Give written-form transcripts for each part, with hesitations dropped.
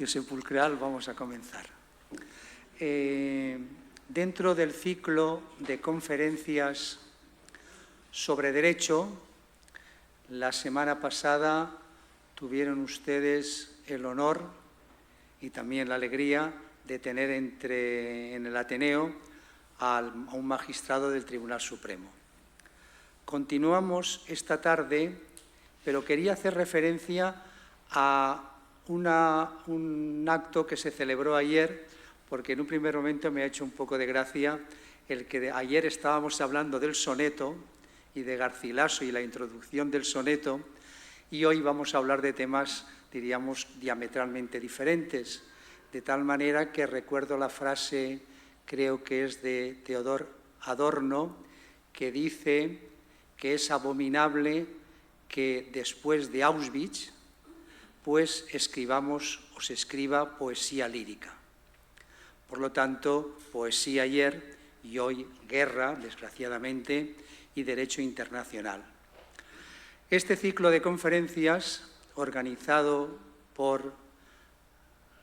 Sepulcral vamos a comenzar. Dentro del ciclo de conferencias sobre Derecho, la semana pasada tuvieron ustedes el honor y también la alegría de tener en el Ateneo a un magistrado del Tribunal Supremo. Continuamos esta tarde, pero quería hacer referencia a un acto que se celebró ayer, porque en un primer momento me ha hecho un poco de gracia el que ayer estábamos hablando del soneto y de Garcilaso y la introducción del soneto, y hoy vamos a hablar de temas, diríamos, diametralmente diferentes, de tal manera que recuerdo la frase, creo que es de Theodor Adorno, que dice que es abominable que después de Auschwitz pues se escriba poesía lírica. Por lo tanto, poesía ayer y hoy guerra, desgraciadamente, y derecho internacional. Este ciclo de conferencias, organizado por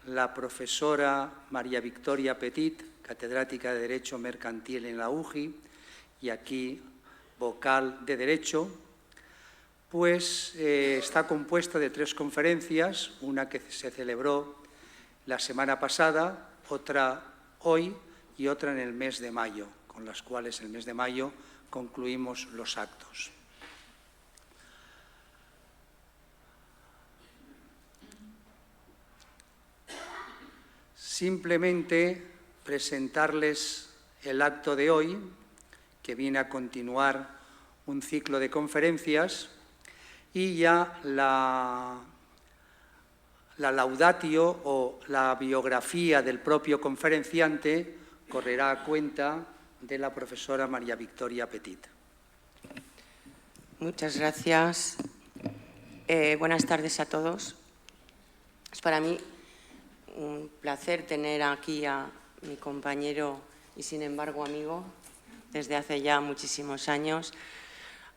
la profesora María Victoria Petit, catedrática de Derecho Mercantil en la UJI, y aquí vocal de Derecho, pues está compuesta de 3 conferencias, una que se celebró la semana pasada, otra hoy y otra en el mes de mayo, con las cuales el mes de mayo concluimos los actos. Simplemente presentarles el acto de hoy, que viene a continuar un ciclo de conferencias, y ya la laudatio o la biografía del propio conferenciante correrá a cuenta de la profesora María Victoria Petit. Muchas gracias. Buenas tardes a todos. Es para mí un placer tener aquí a mi compañero y, sin embargo, amigo, desde hace ya muchísimos años,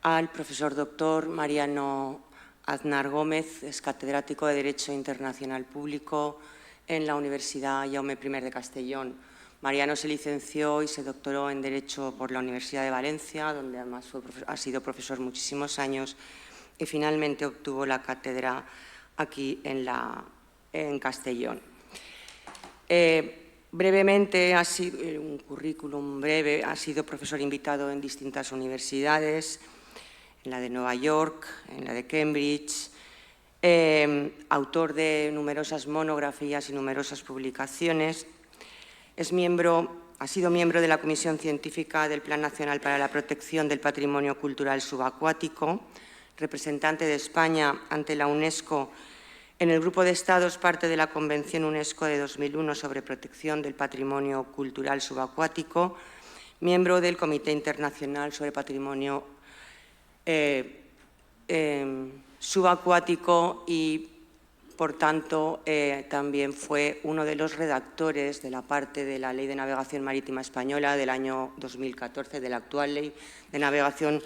al profesor doctor Mariano Aznar Gómez, es catedrático de Derecho Internacional Público en la Universidad Jaume I de Castellón. Mariano se licenció y se doctoró en Derecho por la Universidad de Valencia, donde además ha sido profesor muchísimos años, y finalmente obtuvo la cátedra aquí en Castellón. Brevemente, ha sido un currículum breve, ha sido profesor invitado en distintas universidades, en la de Nueva York, en la de Cambridge, autor de numerosas monografías y numerosas publicaciones. Ha sido miembro de la Comisión Científica del Plan Nacional para la Protección del Patrimonio Cultural Subacuático, representante de España ante la UNESCO en el Grupo de Estados, parte de la Convención UNESCO de 2001 sobre protección del patrimonio cultural subacuático, miembro del Comité Internacional sobre Patrimonio Subacuático y, por tanto, también fue uno de los redactores de la parte de la Ley de Navegación Marítima Española del año 2014, de la actual Ley de Navegación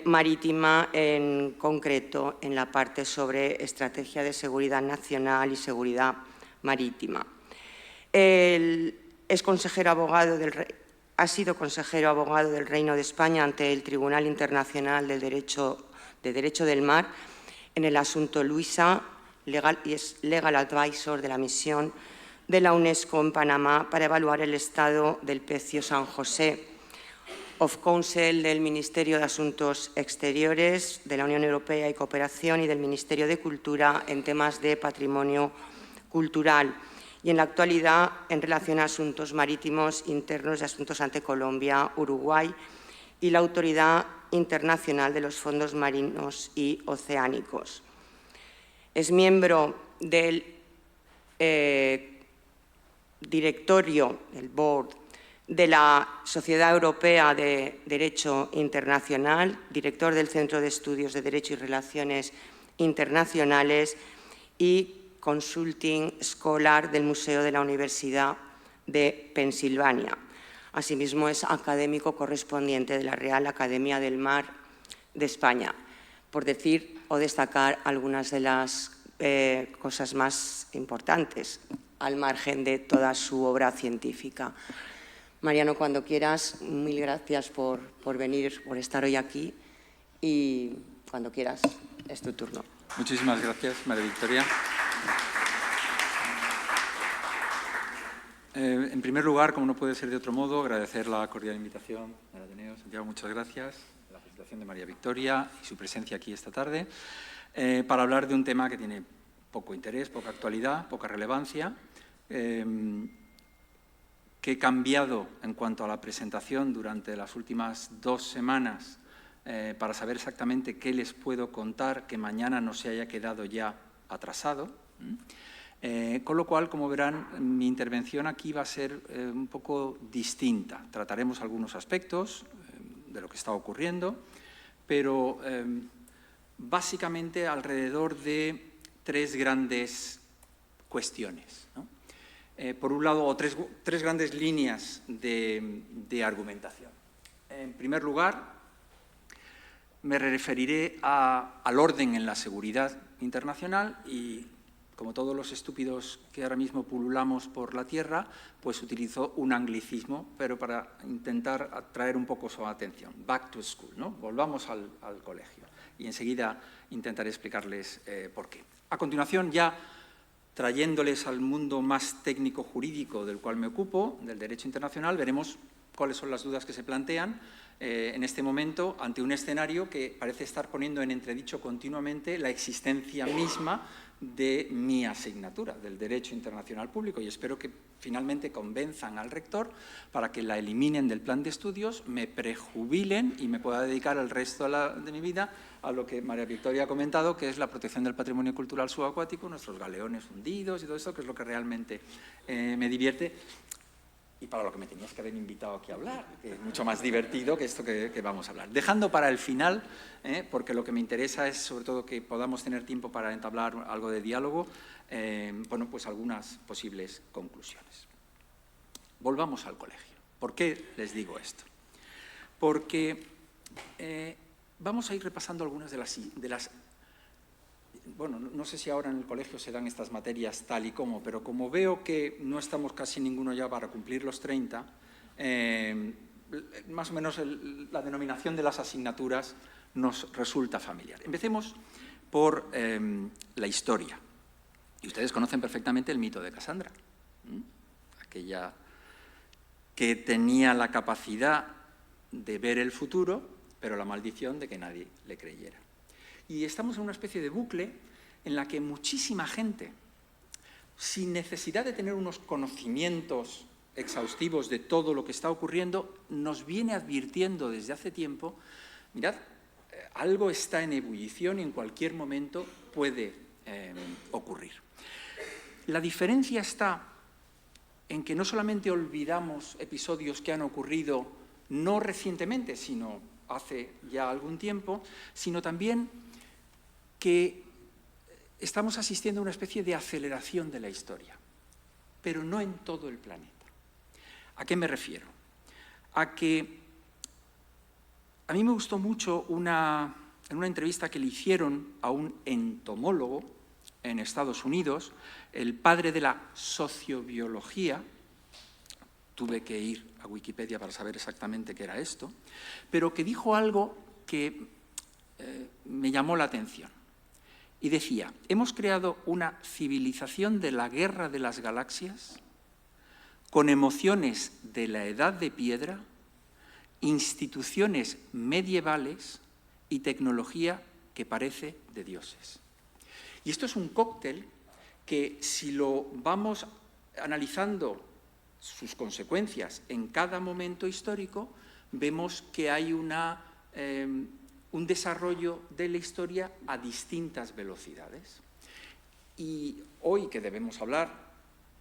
Marítima, en concreto en la parte sobre estrategia de seguridad nacional y seguridad marítima. Él es consejero abogado ha sido consejero abogado del Reino de España ante el Tribunal Internacional de Derecho del Mar en el asunto Luisa, y es Legal Advisor de la misión de la UNESCO en Panamá para evaluar el estado del pecio San José, of Counsel del Ministerio de Asuntos Exteriores de la Unión Europea y Cooperación y del Ministerio de Cultura en temas de patrimonio cultural, y en la actualidad en relación a asuntos marítimos internos y asuntos ante Colombia, Uruguay y la Autoridad Internacional de los Fondos Marinos y Oceánicos. Es miembro del directorio, el board, de la Sociedad Europea de Derecho Internacional, director del Centro de Estudios de Derecho y Relaciones Internacionales y Consulting Scholar del Museo de la Universidad de Pensilvania. Asimismo, es académico correspondiente de la Real Academia del Mar de España, por decir o destacar algunas de las cosas más importantes, al margen de toda su obra científica. Mariano, cuando quieras, mil gracias por venir, por estar hoy aquí, y cuando quieras, es tu turno. Muchísimas gracias, María Victoria. En primer lugar, como no puede ser de otro modo, agradecer la cordial invitación del Ateneo. Santiago, muchas gracias. La presentación de María Victoria y su presencia aquí esta tarde para hablar de un tema que tiene poco interés, poca actualidad, poca relevancia, que he cambiado en cuanto a la presentación durante las últimas 2 semanas para saber exactamente qué les puedo contar que mañana no se haya quedado ya atrasado. Con lo cual, como verán, mi intervención aquí va a ser un poco distinta. Trataremos algunos aspectos de lo que está ocurriendo, pero básicamente alrededor de 3 grandes cuestiones, ¿no? Por un lado, o tres grandes líneas de argumentación. En primer lugar, me referiré al orden en la seguridad internacional y, como todos los estúpidos que ahora mismo pululamos por la Tierra, pues utilizo un anglicismo, pero para intentar atraer un poco su atención. Back to school, ¿no? Volvamos al colegio. Y enseguida intentaré explicarles por qué. A continuación, ya trayéndoles al mundo más técnico-jurídico del cual me ocupo, del derecho internacional, veremos cuáles son las dudas que se plantean en este momento ante un escenario que parece estar poniendo en entredicho continuamente la existencia misma de mi asignatura, del Derecho Internacional Público, y espero que finalmente convenzan al rector para que la eliminen del plan de estudios, me prejubilen y me pueda dedicar el resto de mi vida a lo que María Victoria ha comentado, que es la protección del patrimonio cultural subacuático, nuestros galeones hundidos y todo eso, que es lo que realmente me divierte y para lo que me tenías que haber invitado aquí a hablar, que es mucho más divertido que esto que vamos a hablar. Dejando para el final, porque lo que me interesa es sobre todo que podamos tener tiempo para entablar algo de diálogo, bueno, pues algunas posibles conclusiones. Volvamos al colegio. ¿Por qué les digo esto? Porque vamos a ir repasando algunas de las bueno, no sé si ahora en el colegio se dan estas materias tal y como, pero como veo que no estamos casi ninguno ya para cumplir los 30, más o menos la denominación de las asignaturas nos resulta familiar. Empecemos por la historia. Y ustedes conocen perfectamente el mito de Casandra, aquella que tenía la capacidad de ver el futuro, pero la maldición de que nadie le creyera. Y estamos en una especie de bucle en la que muchísima gente, sin necesidad de tener unos conocimientos exhaustivos de todo lo que está ocurriendo, nos viene advirtiendo desde hace tiempo, mirad, algo está en ebullición y en cualquier momento puede ocurrir. La diferencia está en que no solamente olvidamos episodios que han ocurrido no recientemente, sino hace ya algún tiempo, sino también que estamos asistiendo a una especie de aceleración de la historia, pero no en todo el planeta. ¿A qué me refiero? A que a mí me gustó mucho en una entrevista que le hicieron a un entomólogo en Estados Unidos, el padre de la sociobiología. Tuve que ir a Wikipedia para saber exactamente qué era esto, pero que dijo algo que me llamó la atención. Y decía, hemos creado una civilización de la guerra de las galaxias con emociones de la edad de piedra, instituciones medievales y tecnología que parece de dioses. Y esto es un cóctel que, si lo vamos analizando sus consecuencias en cada momento histórico, vemos que hay un desarrollo de la historia a distintas velocidades. Y hoy que debemos hablar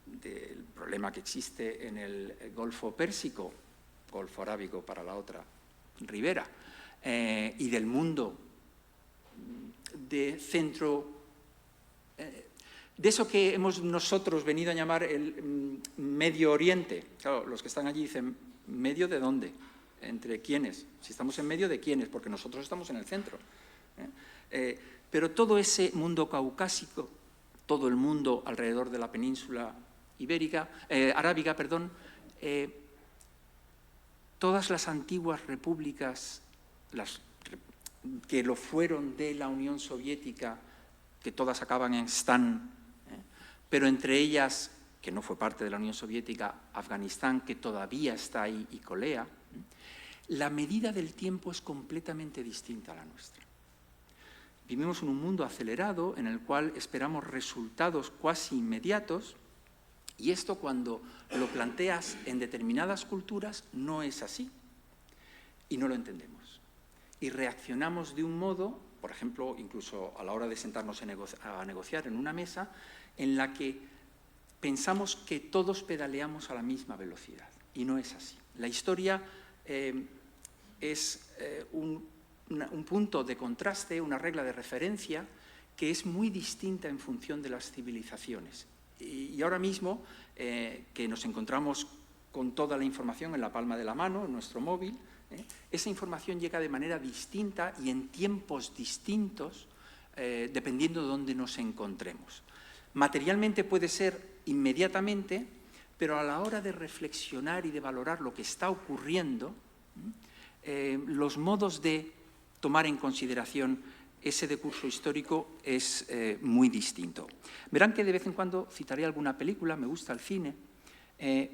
del problema que existe en el Golfo Pérsico, Golfo Arábigo para la otra ribera, y del mundo de centro, de eso que hemos nosotros venido a llamar el Medio Oriente. Claro, los que están allí dicen, ¿medio de dónde? ¿Entre quiénes? Si estamos en medio, ¿de quiénes? Porque nosotros estamos en el centro. Pero todo ese mundo caucásico todo el mundo alrededor de la península arábiga, todas las antiguas repúblicas, que lo fueron de la Unión Soviética, que todas acaban en Stan, pero entre ellas, que no fue parte de la Unión Soviética, Afganistán, que todavía está ahí, y Corea, la medida del tiempo es completamente distinta a la nuestra. Vivimos en un mundo acelerado en el cual esperamos resultados cuasi inmediatos, y esto, cuando lo planteas en determinadas culturas, no es así, y no lo entendemos. Y reaccionamos de un modo, por ejemplo, incluso a la hora de sentarnos a negociar en una mesa, en la que pensamos que todos pedaleamos a la misma velocidad, y no es así. La historia es un punto de contraste, una regla de referencia que es muy distinta en función de las civilizaciones. Y ahora mismo, que nos encontramos con toda la información en la palma de la mano, en nuestro móvil, esa información llega de manera distinta y en tiempos distintos, dependiendo de dónde nos encontremos. Materialmente puede ser inmediatamente, pero a la hora de reflexionar y de valorar lo que está ocurriendo, los modos de tomar en consideración ese decurso histórico es muy distinto. Verán que de vez en cuando citaré alguna película, me gusta el cine,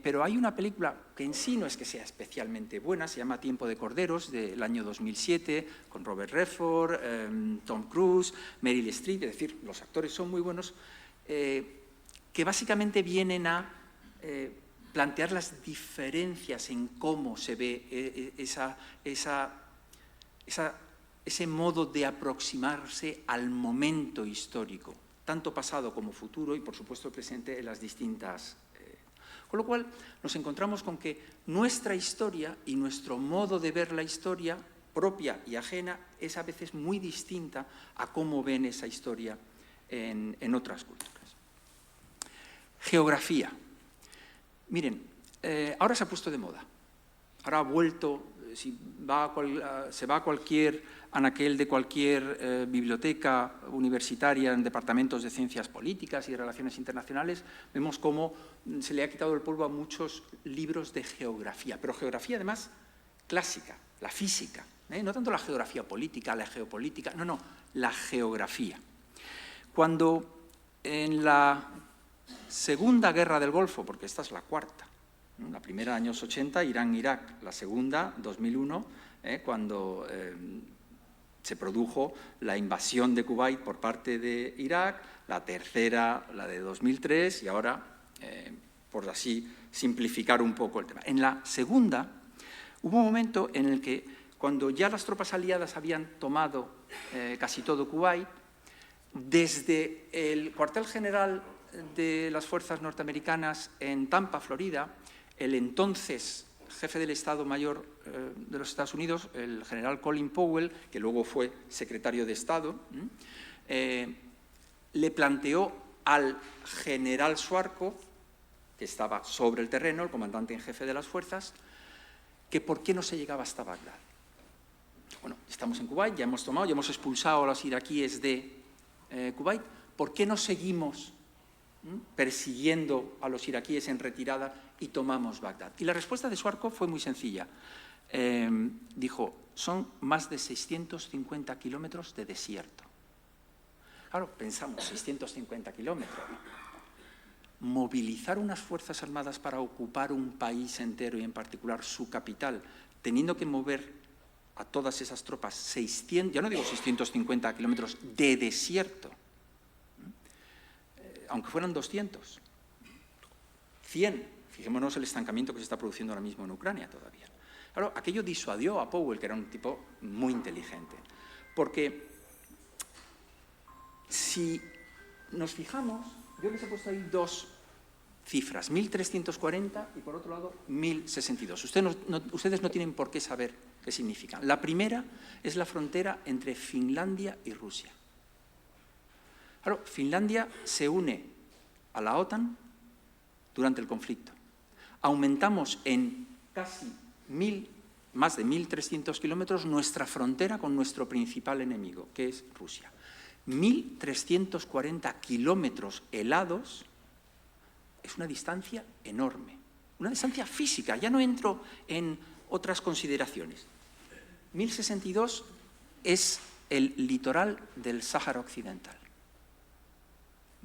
pero hay una película que en sí no es que sea especialmente buena, se llama Tiempo de Corderos, del año 2007, con Robert Redford, Tom Cruise, Meryl Streep, es decir, los actores son muy buenos, que básicamente vienen a plantear las diferencias en cómo se ve ese modo de aproximarse al momento histórico, tanto pasado como futuro y, por supuesto, presente en las distintas. Con lo cual, nos encontramos con que nuestra historia y nuestro modo de ver la historia, propia y ajena, es a veces muy distinta a cómo ven esa historia en otras culturas. Geografía. Miren, ahora se ha puesto de moda. Ahora ha vuelto, se va a cualquier anaquel de cualquier biblioteca universitaria en departamentos de ciencias políticas y de relaciones internacionales, vemos cómo se le ha quitado el polvo a muchos libros de geografía, pero geografía además clásica, la física, no tanto la geografía política, la geopolítica, no, la geografía. Cuando en la Segunda Guerra del Golfo, porque esta es la cuarta, la primera, años 80, Irán-Irak, la segunda, 2001, cuando se produjo la invasión de Kuwait por parte de Irak, la tercera, la de 2003, y ahora, por así simplificar un poco el tema. En la segunda, hubo un momento en el que, cuando ya las tropas aliadas habían tomado casi todo Kuwait, desde el cuartel general de las fuerzas norteamericanas en Tampa, Florida, el entonces jefe del Estado Mayor de los Estados Unidos, el general Colin Powell, que luego fue secretario de Estado, le planteó al general Schwarzkopf, que estaba sobre el terreno, el comandante en jefe de las fuerzas, que por qué no se llegaba hasta Bagdad. Bueno, estamos en Kuwait, ya hemos tomado, ya hemos expulsado a los iraquíes de Kuwait, ¿por qué no seguimos persiguiendo a los iraquíes en retirada y tomamos Bagdad? Y la respuesta de Schwarzkopf fue muy sencilla. Dijo, son más de 650 kilómetros de desierto. Claro, pensamos, 650 kilómetros. Movilizar unas fuerzas armadas para ocupar un país entero y en particular su capital, teniendo que mover a todas esas tropas 600, ya no digo 650 kilómetros de desierto, aunque fueran 200, 100, fijémonos el estancamiento que se está produciendo ahora mismo en Ucrania todavía. Claro, aquello disuadió a Powell, que era un tipo muy inteligente, porque si nos fijamos, yo les he puesto ahí dos cifras, 1.340 y por otro lado 1.062. Ustedes no tienen por qué saber qué significan. La primera es la frontera entre Finlandia y Rusia. Claro, Finlandia se une a la OTAN durante el conflicto. Aumentamos en casi más de 1.300 kilómetros nuestra frontera con nuestro principal enemigo, que es Rusia. 1.340 kilómetros helados es una distancia enorme, una distancia física, ya no entro en otras consideraciones. 1062 es el litoral del Sáhara Occidental.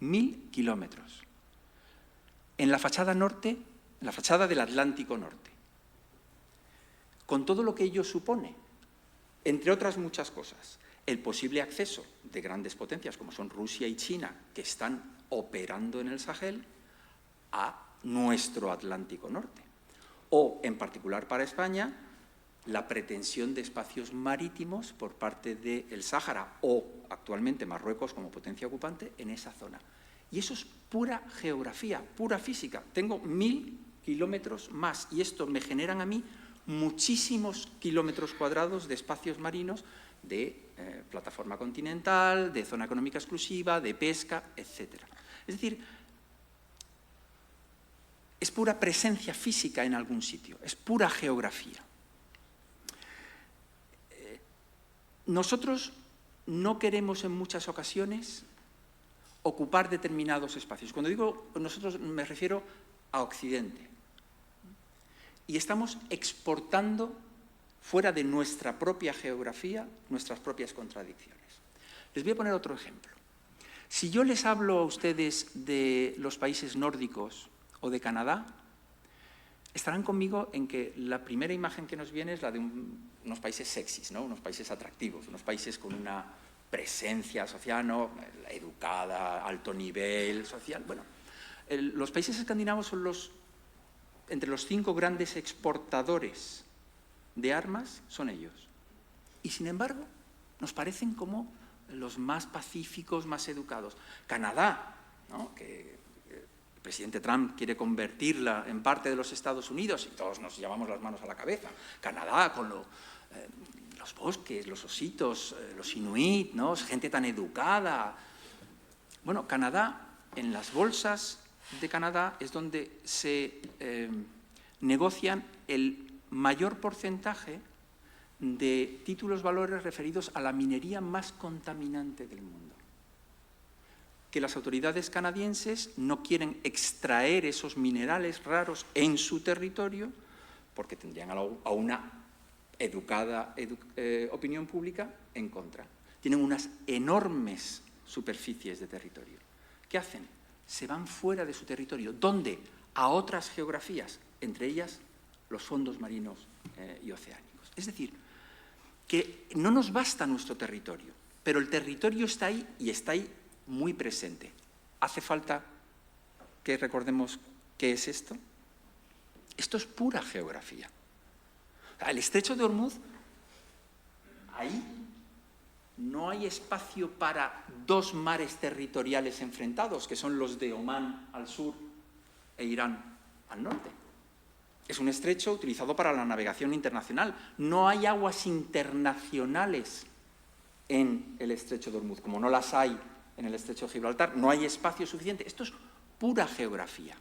1.000 kilómetros. En la fachada norte, en la fachada del Atlántico Norte. Con todo lo que ello supone, entre otras muchas cosas, el posible acceso de grandes potencias como son Rusia y China, que están operando en el Sahel, a nuestro Atlántico Norte. O, en particular para España, la pretensión de espacios marítimos por parte del Sáhara o, actualmente, Marruecos como potencia ocupante en esa zona. Y eso es pura geografía, pura física. Tengo 1.000 kilómetros más y esto me generan a mí muchísimos kilómetros cuadrados de espacios marinos, de plataforma continental, de zona económica exclusiva, de pesca, etc. Es decir, es pura presencia física en algún sitio, es pura geografía. Nosotros no queremos en muchas ocasiones ocupar determinados espacios. Cuando digo nosotros me refiero a Occidente. Y estamos exportando fuera de nuestra propia geografía nuestras propias contradicciones. Les voy a poner otro ejemplo. Si yo les hablo a ustedes de los países nórdicos o de Canadá, estarán conmigo en que la primera imagen que nos viene es la de unos países sexys, ¿no? Unos países atractivos, unos países con una presencia social, ¿no? Educada, alto nivel social. Bueno, los países escandinavos son entre los 5 grandes exportadores de armas, son ellos. Y sin embargo, nos parecen como los más pacíficos, más educados. Canadá, ¿no? Que el presidente Trump quiere convertirla en parte de los Estados Unidos y todos nos llevamos las manos a la cabeza. Canadá con los bosques, los ositos, los inuit, ¿no? Gente tan educada. Bueno, Canadá, en las bolsas de Canadá es donde se negocian el mayor porcentaje de títulos valores referidos a la minería más contaminante del mundo. Que las autoridades canadienses no quieren extraer esos minerales raros en su territorio porque tendrían a una educada opinión pública en contra. Tienen unas enormes superficies de territorio. ¿Qué hacen? Se van fuera de su territorio. ¿Dónde? A otras geografías, entre ellas los fondos marinos y oceánicos. Es decir, que no nos basta nuestro territorio, pero el territorio está ahí y está ahí muy presente. ¿Hace falta que recordemos qué es esto? Esto es pura geografía. El estrecho de Hormuz, ahí no hay espacio para 2 mares territoriales enfrentados, que son los de Omán al sur e Irán al norte. Es un estrecho utilizado para la navegación internacional. No hay aguas internacionales en el estrecho de Hormuz, como no las hay en el estrecho de Gibraltar. No hay espacio suficiente. Esto es pura geografía.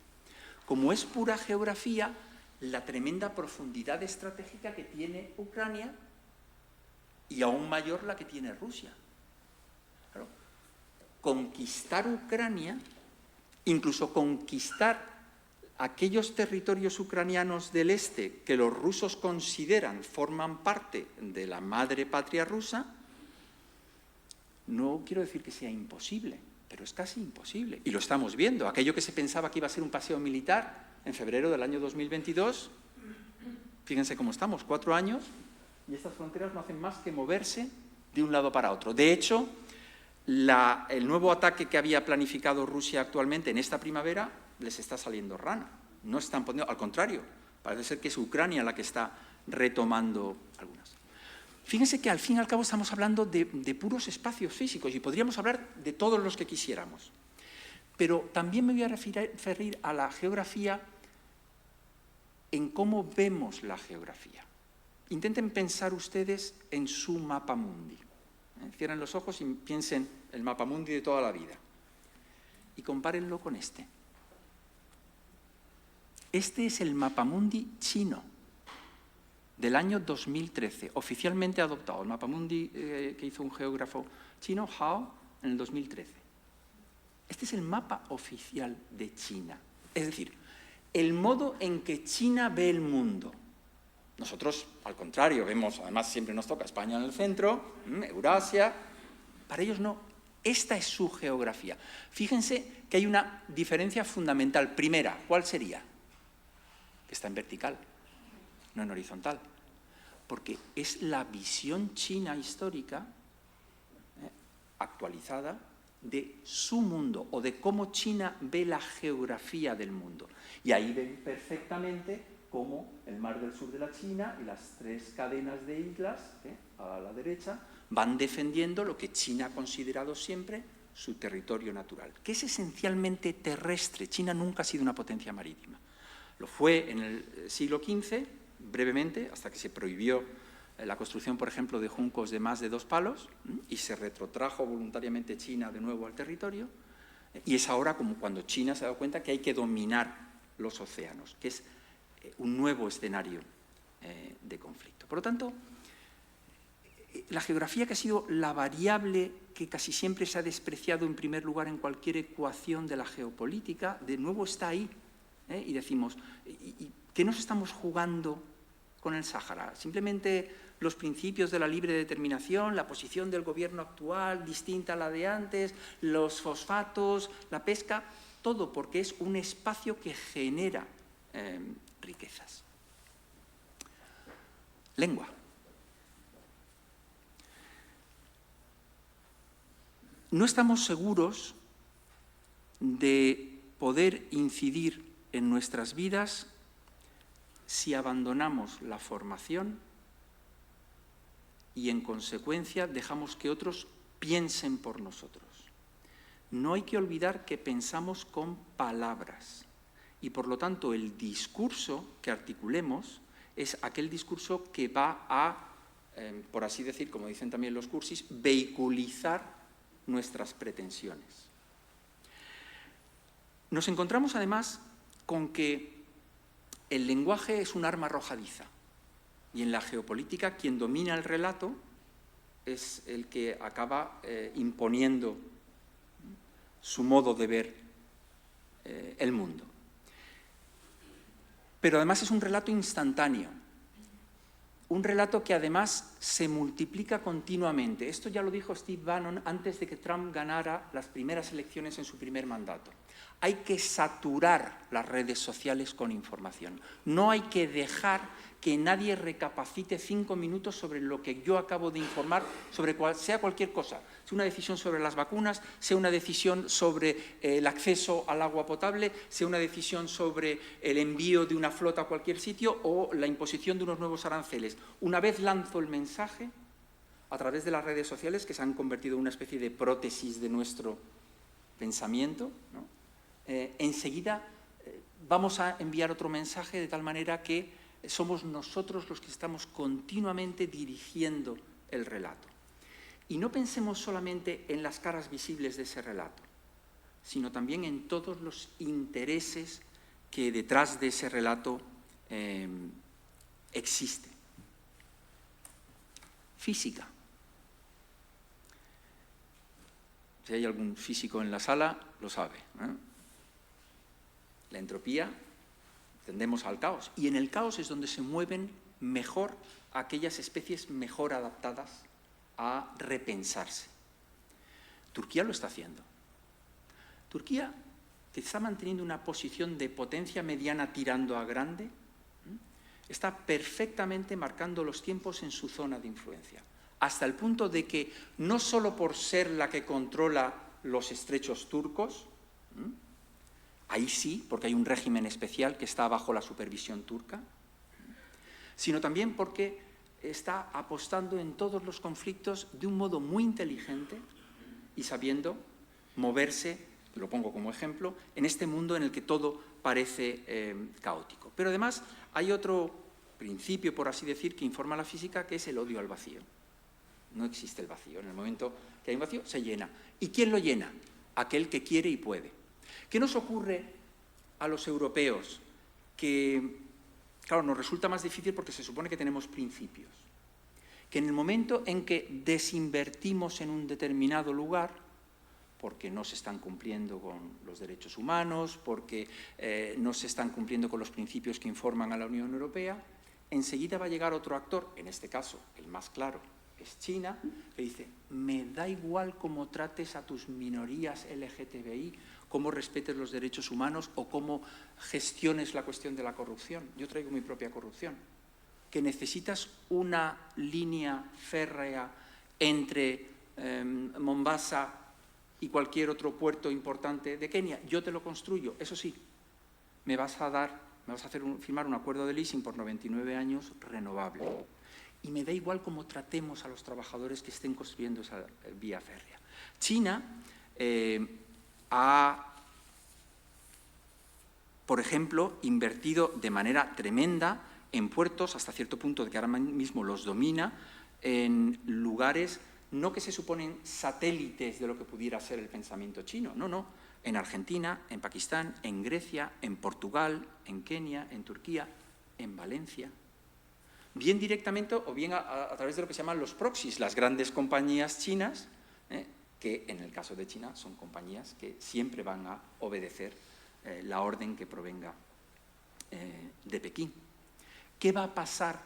Como es pura geografía, la tremenda profundidad estratégica que tiene Ucrania y aún mayor la que tiene Rusia. Claro, conquistar Ucrania, incluso conquistar aquellos territorios ucranianos del este que los rusos consideran forman parte de la madre patria rusa, no quiero decir que sea imposible, pero es casi imposible. Y lo estamos viendo. Aquello que se pensaba que iba a ser un paseo militar en febrero del año 2022, fíjense cómo estamos, 4 años, y estas fronteras no hacen más que moverse de un lado para otro. De hecho, el nuevo ataque que había planificado Rusia actualmente en esta primavera les está saliendo rana. No están poniendo, al contrario, parece ser que es Ucrania la que está retomando algunas. Fíjense que al fin y al cabo estamos hablando de puros espacios físicos y podríamos hablar de todos los que quisiéramos. Pero también me voy a referir a la geografía en cómo vemos la geografía. Intenten pensar ustedes en su mapa mundi. Cierren los ojos y piensen el mapa mundi de toda la vida. Y compárenlo con este. Este es el mapamundi chino del año 2013, oficialmente adoptado. El mapamundi que hizo un geógrafo chino, Hao, en el 2013. Este es el mapa oficial de China. Es decir, el modo en que China ve el mundo. Nosotros, al contrario, vemos, además siempre nos toca España en el centro, Eurasia. Para ellos no. Esta es su geografía. Fíjense que hay una diferencia fundamental. Primera, ¿cuál sería? Que está en vertical, no en horizontal. Porque es la visión china histórica, actualizada, de su mundo o de cómo China ve la geografía del mundo. Y ahí ven perfectamente cómo el mar del sur de la China y las 3 cadenas de islas, a la derecha, van defendiendo lo que China ha considerado siempre su territorio natural, que es esencialmente terrestre. China nunca ha sido una potencia marítima. Lo fue en el siglo XV, brevemente, hasta que se prohibió la construcción, por ejemplo, de juncos de más de 2 palos, y se retrotrajo voluntariamente China de nuevo al territorio, y es ahora como cuando China se ha dado cuenta que hay que dominar los océanos, que es un nuevo escenario de conflicto. Por lo tanto, la geografía, que ha sido la variable que casi siempre se ha despreciado en primer lugar en cualquier ecuación de la geopolítica, de nuevo está ahí. Y decimos, ¿qué nos estamos jugando con el Sáhara? Simplemente los principios de la libre determinación, la posición del gobierno actual distinta a la de antes, los fosfatos, la pesca, todo porque es un espacio que genera riquezas. Lengua. No estamos seguros de poder incidir en nuestras vidas si abandonamos la formación y, en consecuencia, dejamos que otros piensen por nosotros. No hay que olvidar que pensamos con palabras y, por lo tanto, el discurso que articulemos es aquel discurso que va a, por así decir, como dicen también los cursis, vehiculizar nuestras pretensiones. Nos encontramos, además, con que el lenguaje es un arma arrojadiza y en la geopolítica quien domina el relato es el que acaba imponiendo su modo de ver el mundo. Pero además es un relato instantáneo, un relato que además se multiplica continuamente. Esto ya lo dijo Steve Bannon antes de que Trump ganara las primeras elecciones en su primer mandato. Hay que saturar las redes sociales con información. No hay que dejar que nadie recapacite 5 minutos sobre lo que yo acabo de informar, sobre sea cualquier cosa, sea una decisión sobre las vacunas, sea una decisión sobre el acceso al agua potable, sea una decisión sobre el envío de una flota a cualquier sitio o la imposición de unos nuevos aranceles. Una vez lanzo el mensaje a través de las redes sociales, que se han convertido en una especie de prótesis de nuestro pensamiento, ¿no? Enseguida vamos a enviar otro mensaje de tal manera que somos nosotros los que estamos continuamente dirigiendo el relato. Y no pensemos solamente en las caras visibles de ese relato, sino también en todos los intereses que detrás de ese relato existen. Física. Si hay algún físico en la sala, lo sabe, ¿eh? La entropía, tendemos al caos. Y en el caos es donde se mueven mejor aquellas especies mejor adaptadas a repensarse. Turquía lo está haciendo. Turquía, que está manteniendo una posición de potencia mediana tirando a grande, está perfectamente marcando los tiempos en su zona de influencia. Hasta el punto de que, no solo por ser la que controla los estrechos turcos, ahí sí, porque hay un régimen especial que está bajo la supervisión turca, sino también porque está apostando en todos los conflictos de un modo muy inteligente y sabiendo moverse, lo pongo como ejemplo, en este mundo en el que todo parece caótico. Pero además hay otro principio, por así decir, que informa la física, que es el odio al vacío. No existe el vacío. En el momento que hay un vacío, se llena. ¿Y quién lo llena? Aquel que quiere y puede. ¿Qué nos ocurre a los europeos? Que, claro, nos resulta más difícil porque se supone que tenemos principios. Que en el momento en que desinvertimos en un determinado lugar, porque no se están cumpliendo con los derechos humanos, porque no se están cumpliendo con los principios que informan a la Unión Europea, enseguida va a llegar otro actor, en este caso el más claro es China, que dice, me da igual cómo trates a tus minorías LGTBI, cómo respetes los derechos humanos o cómo gestiones la cuestión de la corrupción. Yo traigo mi propia corrupción. Que necesitas una línea férrea entre Mombasa y cualquier otro puerto importante de Kenia, yo te lo construyo. Eso sí, me vas a hacer firmar un acuerdo de leasing por 99 años renovable. Y me da igual cómo tratemos a los trabajadores que estén construyendo esa vía férrea. China ha, por ejemplo, invertido de manera tremenda en puertos, hasta cierto punto de que ahora mismo los domina, en lugares no que se suponen satélites de lo que pudiera ser el pensamiento chino, no, en Argentina, en Pakistán, en Grecia, en Portugal, en Kenia, en Turquía, en Valencia. Bien directamente o bien a través de lo que se llaman los proxies, las grandes compañías chinas, que en el caso de China son compañías que siempre van a obedecer la orden que provenga de Pekín. ¿Qué va a pasar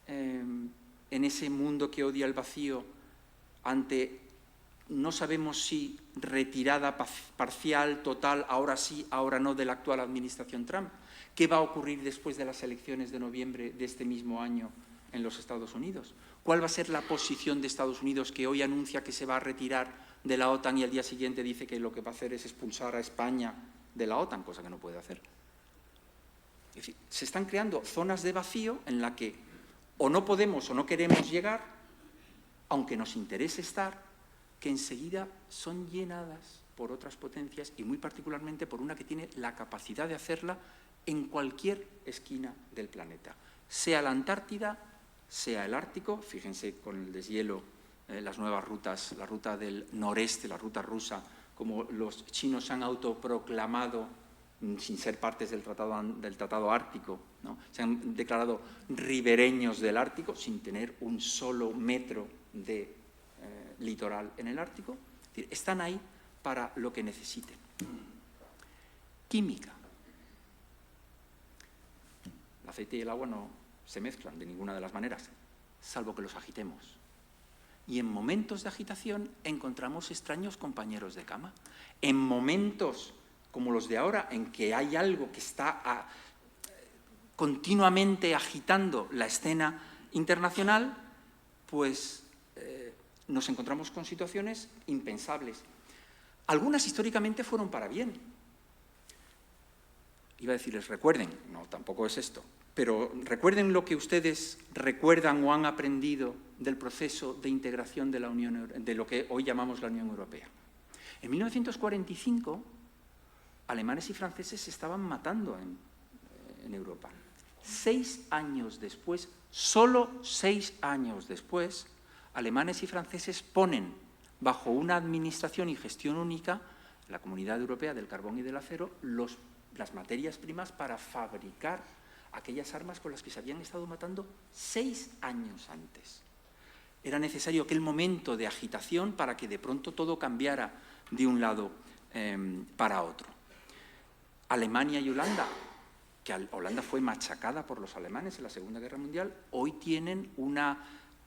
en ese mundo que odia el vacío ante, no sabemos si retirada parcial, total, ahora sí, ahora no, de la actual administración Trump? ¿Qué va a ocurrir después de las elecciones de noviembre de este mismo año en los Estados Unidos? ¿Cuál va a ser la posición de Estados Unidos, que hoy anuncia que se va a retirar de la OTAN y al día siguiente dice que lo que va a hacer es expulsar a España de la OTAN, cosa que no puede hacer? Es decir, se están creando zonas de vacío en la que o no podemos o no queremos llegar, aunque nos interese estar, que enseguida son llenadas por otras potencias y muy particularmente por una que tiene la capacidad de hacerla en cualquier esquina del planeta, sea la Antártida, sea el Ártico. Fíjense con el deshielo, las nuevas rutas, la ruta del noreste, la ruta rusa, como los chinos se han autoproclamado, sin ser partes del tratado ártico, ¿no? Se han declarado ribereños del Ártico sin tener un solo metro de litoral en el Ártico. Es decir, están ahí para lo que necesiten. Química. El aceite y el agua no se mezclan de ninguna de las maneras, salvo que los agitemos. Y en momentos de agitación encontramos extraños compañeros de cama. En momentos como los de ahora, en que hay algo que está continuamente agitando la escena internacional, pues nos encontramos con situaciones impensables. Algunas históricamente fueron para bien. Iba a decirles, recuerden, no, tampoco es esto, pero recuerden lo que ustedes recuerdan o han aprendido del proceso de integración de la Unión, de lo que hoy llamamos la Unión Europea. En 1945, alemanes y franceses se estaban matando en Europa. 6 años después, solo 6 años después, alemanes y franceses ponen bajo una administración y gestión única, la Comunidad Europea del Carbón y del Acero, las materias primas para fabricar aquellas armas con las que se habían estado matando 6 años antes. Era necesario aquel momento de agitación para que de pronto todo cambiara de un lado para otro. Alemania y Holanda, que Holanda fue machacada por los alemanes en la Segunda Guerra Mundial, hoy tienen una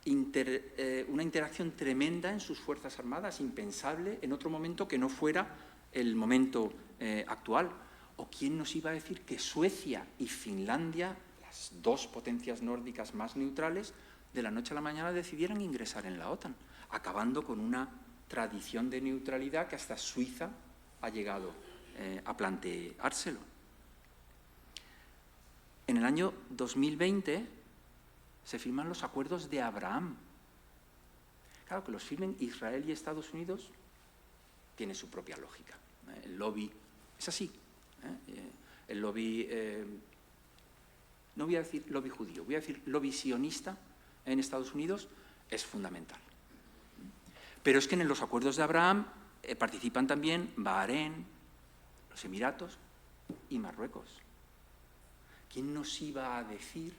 interacción tremenda en sus fuerzas armadas, impensable en otro momento que no fuera el momento actual. ¿O quién nos iba a decir que Suecia y Finlandia, las dos potencias nórdicas más neutrales, de la noche a la mañana decidieran ingresar en la OTAN, acabando con una tradición de neutralidad que hasta Suiza ha llegado a planteárselo? En el año 2020 se firman los acuerdos de Abraham. Claro, que los firmen Israel y Estados Unidos tiene su propia lógica. El lobby es así. El lobby, no voy a decir lobby judío, voy a decir lobby sionista en Estados Unidos es fundamental. Pero es que en los acuerdos de Abraham participan también Bahrein, los Emiratos y Marruecos. ¿Quién nos iba a decir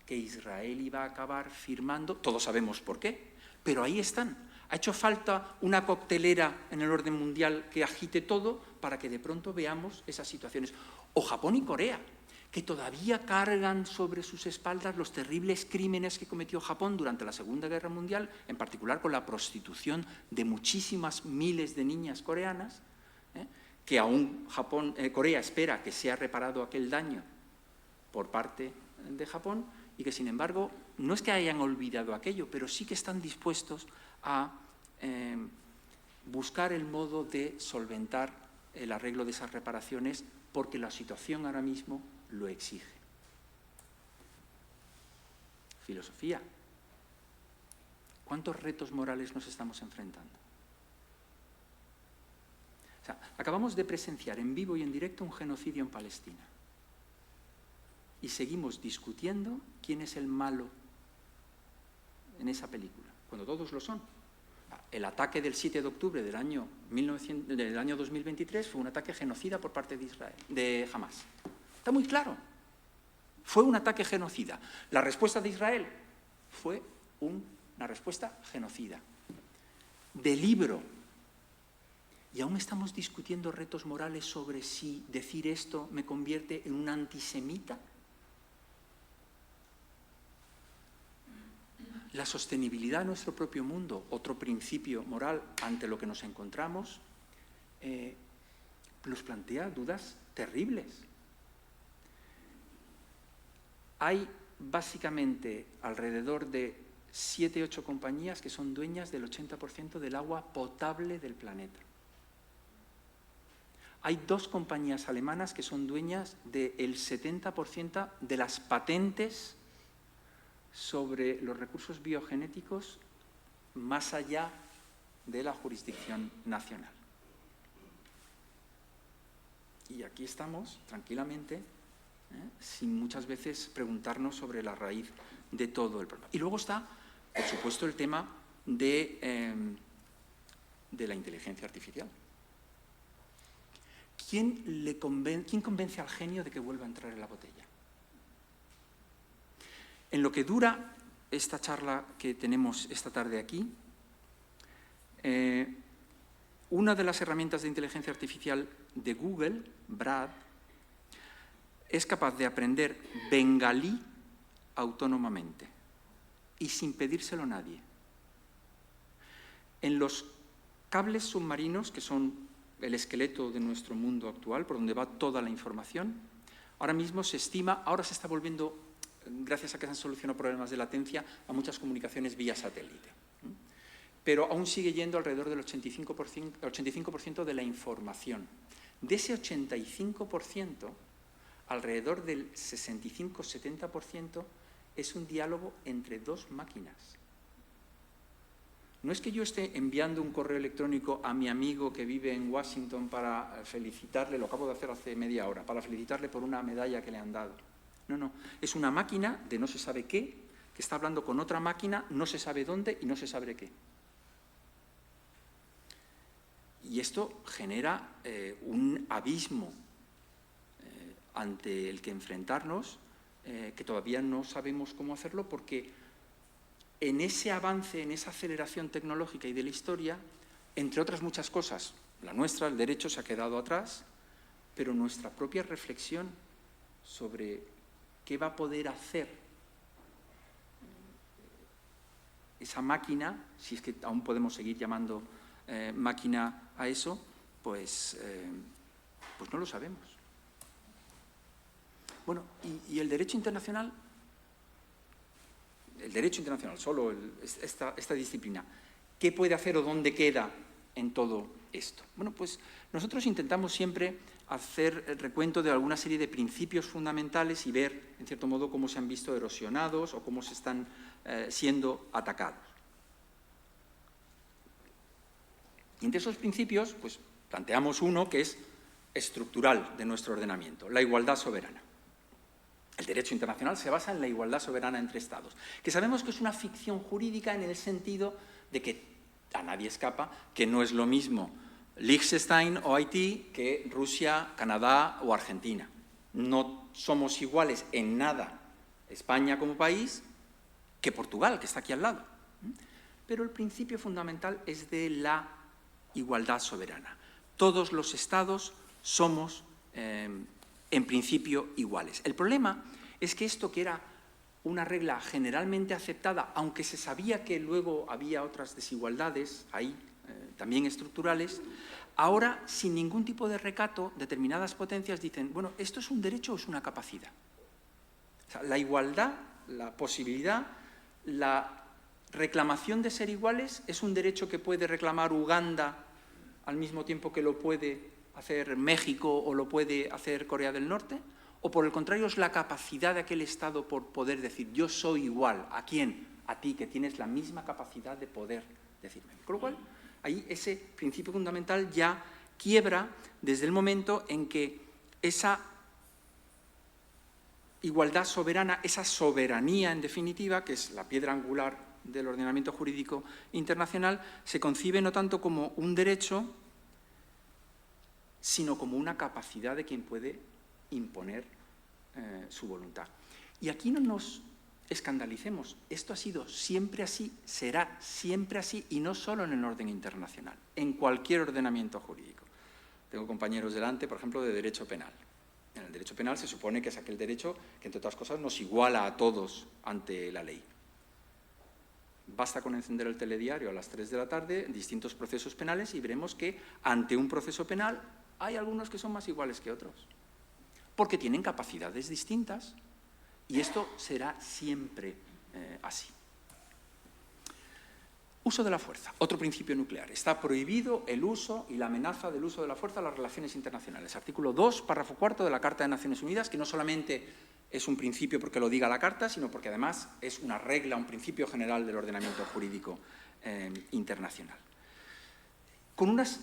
que Israel iba a acabar firmando? Todos sabemos por qué, pero ahí están. ¿Ha hecho falta una coctelera en el orden mundial que agite todo para que de pronto veamos esas situaciones? O Japón y Corea, que todavía cargan sobre sus espaldas los terribles crímenes que cometió Japón durante la Segunda Guerra Mundial, en particular con la prostitución de muchísimas miles de niñas coreanas, que aún Corea espera que sea reparado aquel daño por parte de Japón, y que, sin embargo, no es que hayan olvidado aquello, pero sí que están dispuestos a buscar el modo de solventar el arreglo de esas reparaciones porque la situación ahora mismo lo exige. Filosofía. ¿Cuántos retos morales nos estamos enfrentando? O sea, acabamos de presenciar en vivo y en directo un genocidio en Palestina. Y seguimos discutiendo quién es el malo en esa película, cuando todos lo son. El ataque del 7 de octubre del año 2023 fue un ataque genocida por parte de Israel, de Hamás. Está muy claro. Fue un ataque genocida. La respuesta de Israel fue una respuesta genocida. De libro. Y aún estamos discutiendo retos morales sobre si decir esto me convierte en un antisemita. La sostenibilidad de nuestro propio mundo, otro principio moral ante lo que nos encontramos, nos plantea dudas terribles. Hay básicamente alrededor de 7 u 8 compañías que son dueñas del 80% del agua potable del planeta. Hay 2 compañías alemanas que son dueñas del 70% de las patentes sobre los recursos biogenéticos más allá de la jurisdicción nacional. Y aquí estamos, tranquilamente, sin muchas veces preguntarnos sobre la raíz de todo el problema. Y luego está, por supuesto, el tema de la inteligencia artificial. ¿Quién convence al genio de que vuelva a entrar en la botella? En lo que dura esta charla que tenemos esta tarde aquí, una de las herramientas de inteligencia artificial de Google, Brad, es capaz de aprender bengalí autónomamente y sin pedírselo a nadie. En los cables submarinos, que son el esqueleto de nuestro mundo actual, por donde va toda la información, ahora mismo se estima, ahora se está volviendo, gracias a que se han solucionado problemas de latencia, a muchas comunicaciones vía satélite. Pero aún sigue yendo alrededor del 85% de la información. De ese 85%, alrededor del 65-70% es un diálogo entre 2 máquinas. No es que yo esté enviando un correo electrónico a mi amigo que vive en Washington para felicitarle, lo acabo de hacer hace media hora, para felicitarle por una medalla que le han dado. No, no, es una máquina de no se sabe qué, que está hablando con otra máquina, no se sabe dónde y no se sabe qué. Y esto genera un abismo ante el que enfrentarnos, que todavía no sabemos cómo hacerlo, porque en ese avance, en esa aceleración tecnológica y de la historia, entre otras muchas cosas, la nuestra, el derecho, se ha quedado atrás, pero nuestra propia reflexión sobre qué va a poder hacer esa máquina, si es que aún podemos seguir llamando máquina a eso, pues no lo sabemos. Bueno, y el derecho internacional, solo esta disciplina, ¿qué puede hacer o dónde queda en todo esto? Bueno, pues nosotros intentamos siempre hacer el recuento de alguna serie de principios fundamentales y ver, en cierto modo, cómo se han visto erosionados o cómo se están siendo atacados. Y entre esos principios, pues planteamos uno que es estructural de nuestro ordenamiento, la igualdad soberana. El derecho internacional se basa en la igualdad soberana entre Estados, que sabemos que es una ficción jurídica en el sentido de que a nadie escapa que no es lo mismo Liechtenstein o Haití que Rusia, Canadá o Argentina. No somos iguales en nada España como país que Portugal, que está aquí al lado. pero el principio fundamental es de la igualdad soberana. Todos los estados somos, en principio, iguales. El problema es que esto, que era una regla generalmente aceptada, aunque se sabía que luego había otras desigualdades ahí, también estructurales, ahora, sin ningún tipo de recato, determinadas potencias dicen, bueno, ¿esto es un derecho o es una capacidad? O sea, la igualdad, la posibilidad, la reclamación de ser iguales es un derecho que puede reclamar Uganda al mismo tiempo que lo puede hacer México o lo puede hacer Corea del Norte, o por el contrario es la capacidad de aquel Estado por poder decir yo soy igual. ¿A quién? A ti, que tienes la misma capacidad de poder decirme. Con lo cual, ahí ese principio fundamental ya quiebra desde el momento en que esa igualdad soberana, esa soberanía en definitiva, que es la piedra angular del ordenamiento jurídico internacional, se concibe no tanto como un derecho, sino como una capacidad de quien puede imponer su voluntad. Y aquí no nos escandalicemos, esto ha sido siempre así, será siempre así, y no solo en el orden internacional, en cualquier ordenamiento jurídico. Tengo compañeros delante, por ejemplo, de derecho penal. En el derecho penal se supone que es aquel derecho que, entre otras cosas, nos iguala a todos ante la ley. Basta con encender el telediario a las 3 de la tarde, en distintos procesos penales, y veremos que ante un proceso penal hay algunos que son más iguales que otros, porque tienen capacidades distintas, y esto será siempre así. Uso de la fuerza, otro principio nuclear. Está prohibido el uso y la amenaza del uso de la fuerza en las relaciones internacionales. Artículo 2, párrafo 4 de la Carta de Naciones Unidas, que no solamente es un principio porque lo diga la Carta, sino porque además es una regla, un principio general del ordenamiento jurídico internacional. Con unas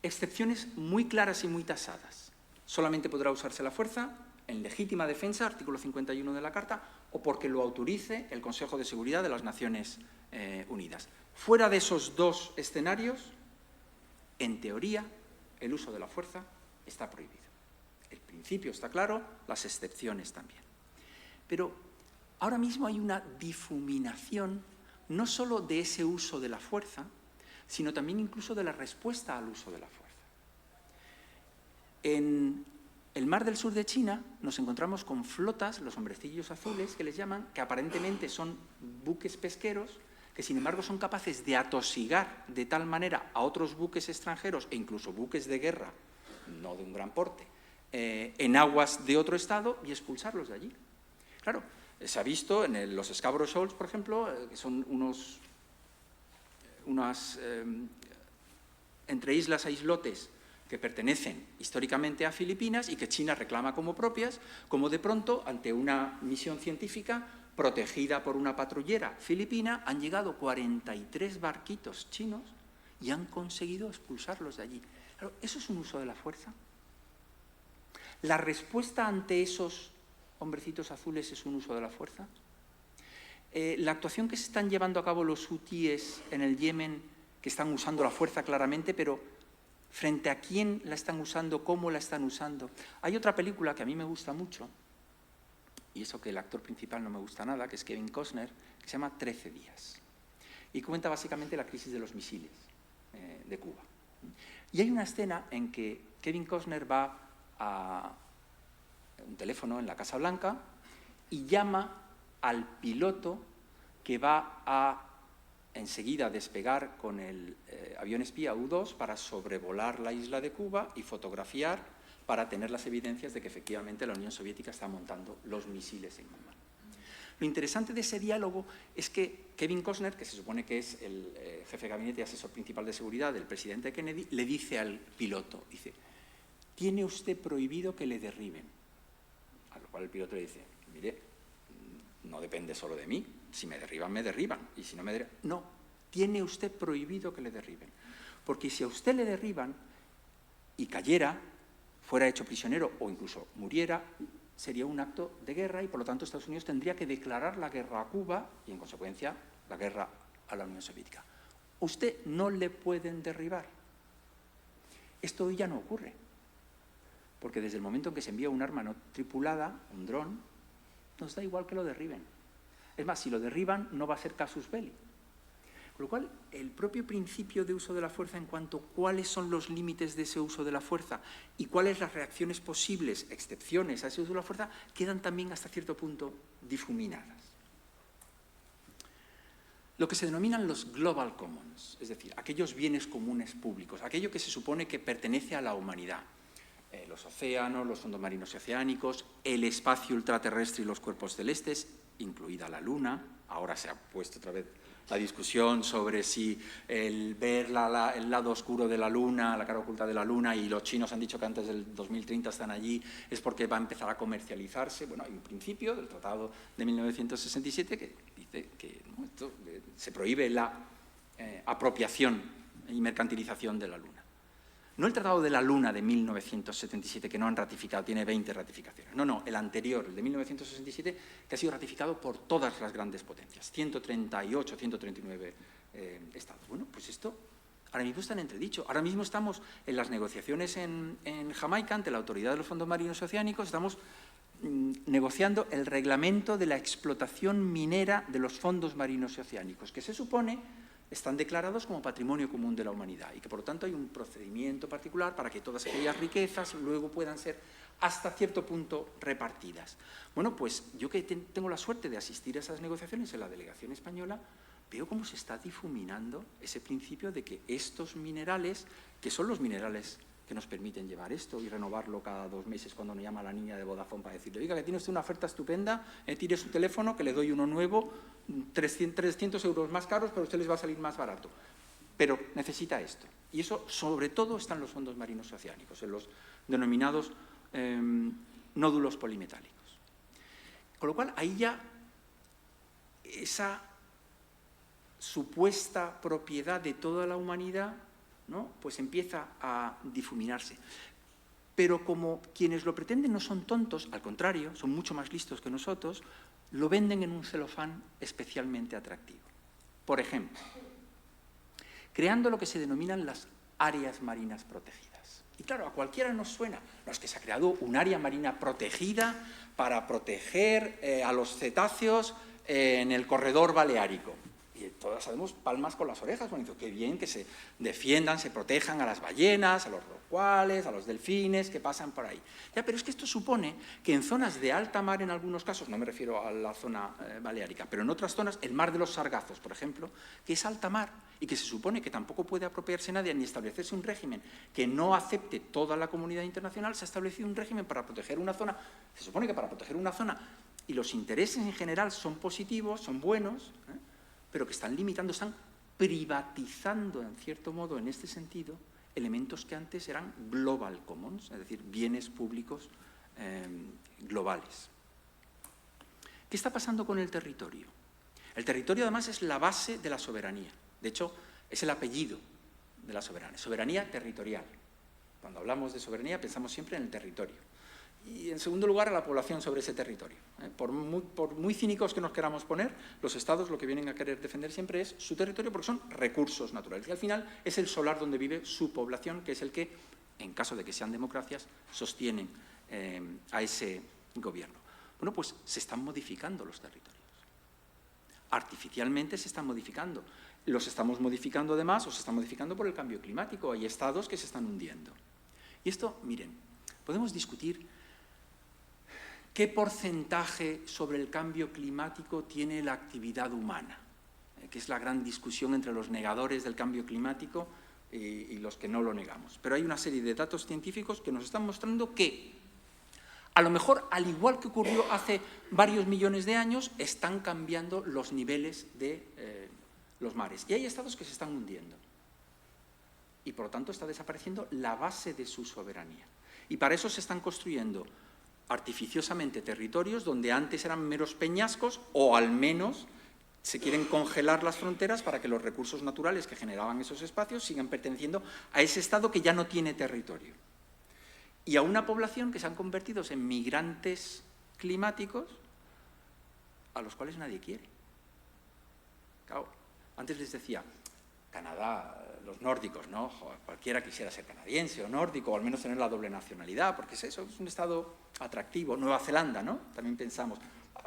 excepciones muy claras y muy tasadas. Solamente podrá usarse la fuerza en legítima defensa, artículo 51 de la Carta, o porque lo autorice el Consejo de Seguridad de las Naciones Unidas. Fuera de esos dos escenarios, en teoría, el uso de la fuerza está prohibido. El principio está claro, las excepciones también. Pero ahora mismo hay una difuminación no solo de ese uso de la fuerza, sino también incluso de la respuesta al uso de la fuerza. En el Mar del Sur de China nos encontramos con flotas, los hombrecillos azules que les llaman, que aparentemente son buques pesqueros, que sin embargo son capaces de atosigar de tal manera a otros buques extranjeros e incluso buques de guerra, no de un gran porte, en aguas de otro estado y expulsarlos de allí. Claro, se ha visto en los Scarborough Shoals, por ejemplo, que son entre islas e islotes que pertenecen históricamente a Filipinas y que China reclama como propias, como de pronto, ante una misión científica protegida por una patrullera filipina, han llegado 43 barquitos chinos y han conseguido expulsarlos de allí. Claro, ¿eso es un uso de la fuerza? ¿La respuesta ante esos hombrecitos azules es un uso de la fuerza? La actuación que se están llevando a cabo los hutíes en el Yemen, que están usando la fuerza claramente, pero ¿frente a quién la están usando? ¿Cómo la están usando? Hay otra película que a mí me gusta mucho, y eso que el actor principal no me gusta nada, que es Kevin Costner, que se llama 13 días. Y cuenta básicamente la crisis de los misiles de Cuba. Y hay una escena en que Kevin Costner va a un teléfono en la Casa Blanca y llama al piloto que va a enseguida despegar con el avión espía U-2 para sobrevolar la isla de Cuba y fotografiar para tener las evidencias de que efectivamente la Unión Soviética está montando los misiles en Cuba. Lo interesante de ese diálogo es que Kevin Costner, que se supone que es el jefe de gabinete y asesor principal de seguridad del presidente Kennedy, le dice al piloto, dice, ¿tiene usted prohibido que le derriben? A lo cual el piloto le dice, mire, no depende solo de mí, si me derriban, y si no me derriban, no, tiene usted prohibido que le derriben, porque si a usted le derriban y cayera, fuera hecho prisionero o incluso muriera, sería un acto de guerra y por lo tanto Estados Unidos tendría que declarar la guerra a Cuba y en consecuencia la guerra a la Unión Soviética. Usted no le pueden derribar. Esto hoy ya no ocurre, porque desde el momento en que se envía un arma no tripulada, un dron, nos da igual que lo derriben. Es más, si lo derriban no va a ser casus belli. Con lo cual, el propio principio de uso de la fuerza en cuanto a cuáles son los límites de ese uso de la fuerza y cuáles las reacciones posibles, excepciones a ese uso de la fuerza, quedan también hasta cierto punto difuminadas. Lo que se denominan los global commons, es decir, aquellos bienes comunes públicos, aquello que se supone que pertenece a la humanidad, los océanos, los fondos marinos y oceánicos, el espacio ultraterrestre y los cuerpos celestes, incluida la Luna. Ahora se ha puesto otra vez la discusión sobre si el ver el lado oscuro de la Luna, la cara oculta de la Luna, y los chinos han dicho que antes del 2030 están allí, es porque va a empezar a comercializarse. Bueno, hay un principio del Tratado de 1967 que dice que se prohíbe la apropiación y mercantilización de la Luna. No el Tratado de la Luna de 1977, que no han ratificado, tiene 20 ratificaciones. No, el anterior, el de 1967, que ha sido ratificado por todas las grandes potencias, 138, 139 estados. Bueno, pues esto ahora mismo está en entredicho. Ahora mismo estamos en las negociaciones en Jamaica, ante la Autoridad de los Fondos Marinos y Oceánicos, estamos negociando el reglamento de la explotación minera de los fondos marinos y oceánicos, que se supone están declarados como patrimonio común de la humanidad y que, por lo tanto, hay un procedimiento particular para que todas aquellas riquezas luego puedan ser hasta cierto punto repartidas. Bueno, pues yo que tengo la suerte de asistir a esas negociaciones en la delegación española, veo cómo se está difuminando ese principio de que estos minerales, que son los minerales que nos permiten llevar esto y renovarlo cada 2 meses cuando nos llama la niña de Vodafone para decirle, oiga, que tiene usted una oferta estupenda, tire su teléfono, que le doy uno nuevo, 300 euros más caros, pero a usted les va a salir más barato. Pero necesita esto. Y eso, sobre todo, está en los fondos marinos oceánicos, en los denominados nódulos polimetálicos. Con lo cual, ahí ya esa supuesta propiedad de toda la humanidad, ¿no?, pues empieza a difuminarse. Pero como quienes lo pretenden no son tontos, al contrario, son mucho más listos que nosotros, lo venden en un celofán especialmente atractivo. Por ejemplo, creando lo que se denominan las áreas marinas protegidas. Y claro, a cualquiera nos suena, no, es que se ha creado un área marina protegida para proteger a los cetáceos en el corredor baleárico. Y todas sabemos palmas con las orejas, bueno, qué bien que se defiendan, se protejan a las ballenas, a los rorcuales, a los delfines que pasan por ahí. Ya, pero es que esto supone que en zonas de alta mar, en algunos casos, no me refiero a la zona baleárica, pero en otras zonas, el mar de los Sargazos, por ejemplo, que es alta mar y que se supone que tampoco puede apropiarse nadie ni establecerse un régimen que no acepte toda la comunidad internacional, se ha establecido un régimen para proteger una zona, se supone que para proteger una zona, y los intereses en general son positivos, son buenos, pero que están limitando, están privatizando, en cierto modo, en este sentido, elementos que antes eran global commons, es decir, bienes públicos globales. ¿Qué está pasando con el territorio? El territorio, además, es la base de la soberanía. De hecho, es el apellido de la soberanía, soberanía territorial. Cuando hablamos de soberanía, pensamos siempre en el territorio. Y, en segundo lugar, a la población sobre ese territorio. Por muy cínicos que nos queramos poner, los estados lo que vienen a querer defender siempre es su territorio porque son recursos naturales. Y al final es el solar donde vive su población, que es el que, en caso de que sean democracias, sostienen a ese gobierno. Bueno, pues se están modificando los territorios. Artificialmente se están modificando. Los estamos modificando además, o se están modificando por el cambio climático. Hay estados que se están hundiendo. Y esto, miren, podemos discutir ¿qué porcentaje sobre el cambio climático tiene la actividad humana? Que es la gran discusión entre los negadores del cambio climático y los que no lo negamos. Pero hay una serie de datos científicos que nos están mostrando que, a lo mejor, al igual que ocurrió hace varios millones de años, están cambiando los niveles de los mares. Y hay estados que se están hundiendo. Y, por lo tanto, está desapareciendo la base de su soberanía. Y para eso se están construyendo artificiosamente territorios donde antes eran meros peñascos, o al menos se quieren congelar las fronteras para que los recursos naturales que generaban esos espacios sigan perteneciendo a ese estado que ya no tiene territorio. Y a una población que se han convertido en migrantes climáticos a los cuales nadie quiere. Claro, antes les decía, Canadá, los nórdicos, ¿no? Cualquiera quisiera ser canadiense o nórdico, o al menos tener la doble nacionalidad, porque es eso, es un estado atractivo. Nueva Zelanda, ¿no? También pensamos,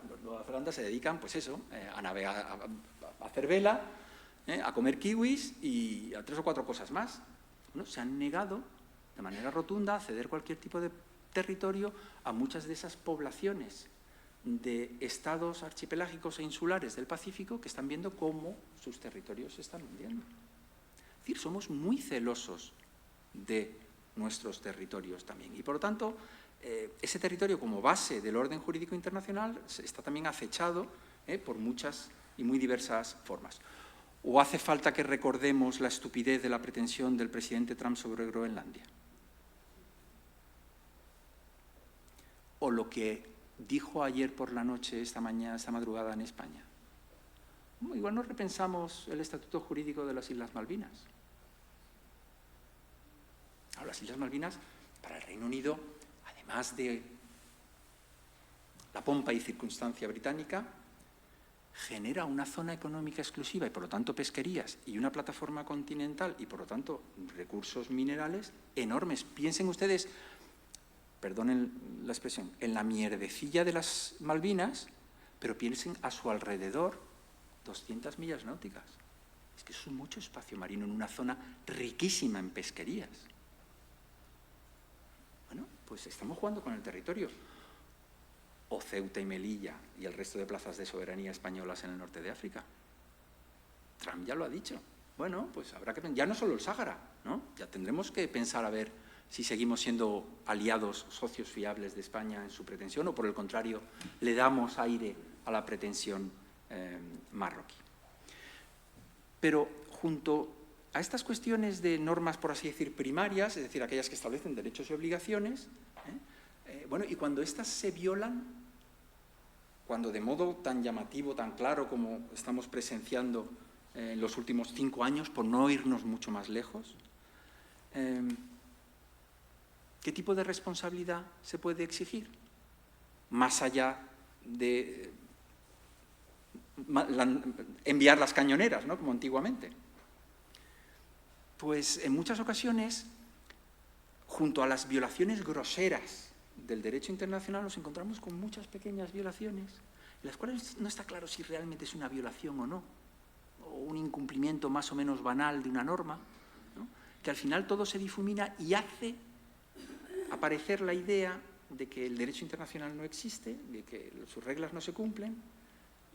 los Nueva Zelanda se dedican, pues eso, a navegar, a hacer vela, a comer kiwis y a 3 o 4 cosas más. Bueno, se han negado de manera rotunda a ceder cualquier tipo de territorio a muchas de esas poblaciones de estados archipelágicos e insulares del Pacífico que están viendo cómo sus territorios se están hundiendo. Es decir, somos muy celosos de nuestros territorios también. Y, por lo tanto, ese territorio como base del orden jurídico internacional está también acechado por muchas y muy diversas formas. ¿O hace falta que recordemos la estupidez de la pretensión del presidente Trump sobre Groenlandia? ¿O lo que dijo ayer por la noche, esta madrugada en España? Igual no repensamos el estatuto jurídico de las Islas Malvinas. Ahora, las Islas Malvinas, para el Reino Unido, además de la pompa y circunstancia británica, genera una zona económica exclusiva y, por lo tanto, pesquerías y una plataforma continental y, por lo tanto, recursos minerales enormes. Piensen ustedes, perdonen la expresión, en la mierdecilla de las Malvinas, pero piensen a su alrededor 200 millas náuticas. Es que eso es mucho espacio marino en una zona riquísima en pesquerías. Bueno, pues estamos jugando con el territorio. O Ceuta y Melilla y el resto de plazas de soberanía españolas en el norte de África. Trump ya lo ha dicho. Bueno, pues habrá que pensar, ya no solo el Sáhara, ¿no? Ya tendremos que pensar a ver si seguimos siendo aliados, socios fiables de España en su pretensión o, por el contrario, le damos aire a la pretensión marroquí. Pero junto a estas cuestiones de normas, por así decir, primarias, es decir, aquellas que establecen derechos y obligaciones, bueno, y cuando éstas se violan, cuando de modo tan llamativo, tan claro como estamos presenciando en los últimos 5 años, por no irnos mucho más lejos, ¿qué tipo de responsabilidad se puede exigir? Más allá de enviar las cañoneras, ¿no?, como antiguamente. Pues en muchas ocasiones, junto a las violaciones groseras del derecho internacional, nos encontramos con muchas pequeñas violaciones, en las cuales no está claro si realmente es una violación o no, o un incumplimiento más o menos banal de una norma, ¿no?, que al final todo se difumina y hace aparecer la idea de que el derecho internacional no existe, de que sus reglas no se cumplen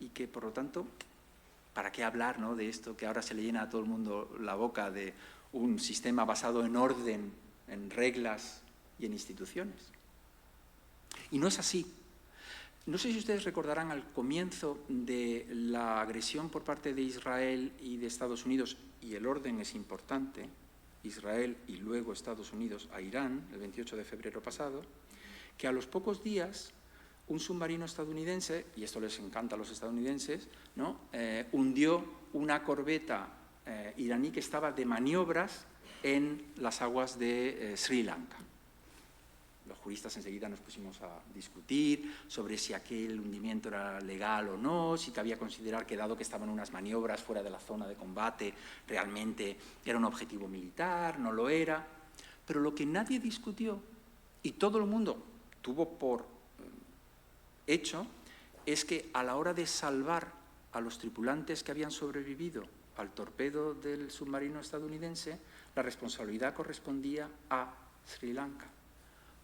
y que, por lo tanto, ¿para qué hablar, ¿no?, de esto que ahora se le llena a todo el mundo la boca de un sistema basado en orden, en reglas y en instituciones? Y no es así. No sé si ustedes recordarán al comienzo de la agresión por parte de Israel y de Estados Unidos, y el orden es importante, Israel y luego Estados Unidos a Irán, el 28 de febrero pasado, que a los pocos días un submarino estadounidense, y esto les encanta a los estadounidenses, ¿no?, hundió una corbeta iraní que estaba de maniobras en las aguas de Sri Lanka. Los juristas enseguida nos pusimos a discutir sobre si aquel hundimiento era legal o no, si cabía considerar que, dado que estaban unas maniobras fuera de la zona de combate, realmente era un objetivo militar, no lo era. Pero lo que nadie discutió, y todo el mundo tuvo por hecho, es que a la hora de salvar a los tripulantes que habían sobrevivido al torpedo del submarino estadounidense, la responsabilidad correspondía a Sri Lanka,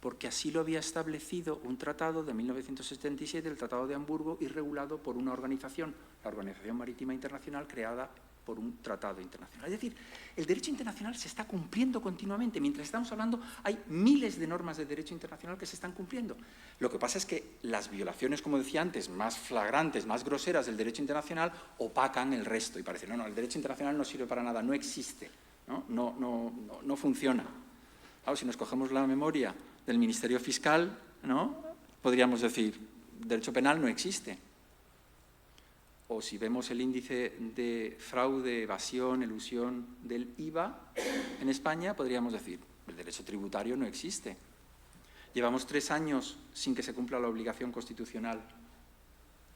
porque así lo había establecido un tratado de 1977, el Tratado de Hamburgo, y regulado por una organización, la Organización Marítima Internacional, creada por un tratado internacional. Es decir, el derecho internacional se está cumpliendo continuamente. Mientras estamos hablando, hay miles de normas de derecho internacional que se están cumpliendo. Lo que pasa es que las violaciones, como decía antes, más flagrantes, más groseras del derecho internacional, opacan el resto y parece, no, el derecho internacional no sirve para nada, no existe, no funciona. Ahora, si nos cogemos la memoria del Ministerio Fiscal, ¿no?, podríamos decir, derecho penal no existe. O si vemos el índice de fraude, evasión, elusión del IVA en España, podríamos decir, el derecho tributario no existe. Llevamos 3 años sin que se cumpla la obligación constitucional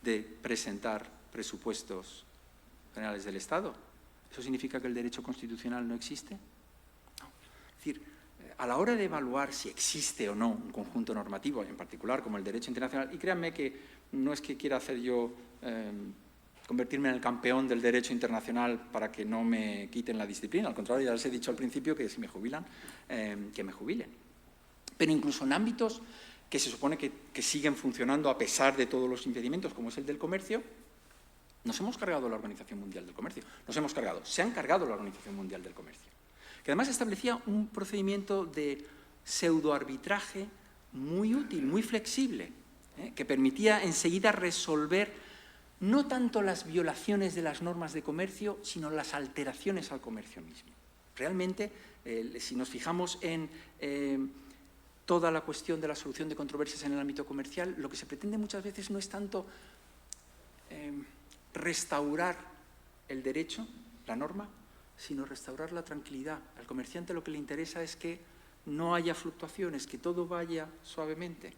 de presentar presupuestos generales del Estado. ¿Eso significa que el derecho constitucional no existe? No. Es decir, a la hora de evaluar si existe o no un conjunto normativo, en particular como el derecho internacional, y créanme que no es que quiera hacer yo convertirme en el campeón del derecho internacional para que no me quiten la disciplina. Al contrario, ya les he dicho al principio que si me jubilan, que me jubilen. Pero incluso en ámbitos que se supone que siguen funcionando a pesar de todos los impedimentos, como es el del comercio, nos hemos cargado la Organización Mundial del Comercio. Se han cargado la Organización Mundial del Comercio, que además establecía un procedimiento de pseudoarbitraje muy útil, muy flexible, que permitía enseguida resolver no tanto las violaciones de las normas de comercio, sino las alteraciones al comercio mismo. Realmente, si nos fijamos en toda la cuestión de la solución de controversias en el ámbito comercial, lo que se pretende muchas veces no es tanto restaurar el derecho, la norma, sino restaurar la tranquilidad. Al comerciante lo que le interesa es que no haya fluctuaciones, que todo vaya suavemente.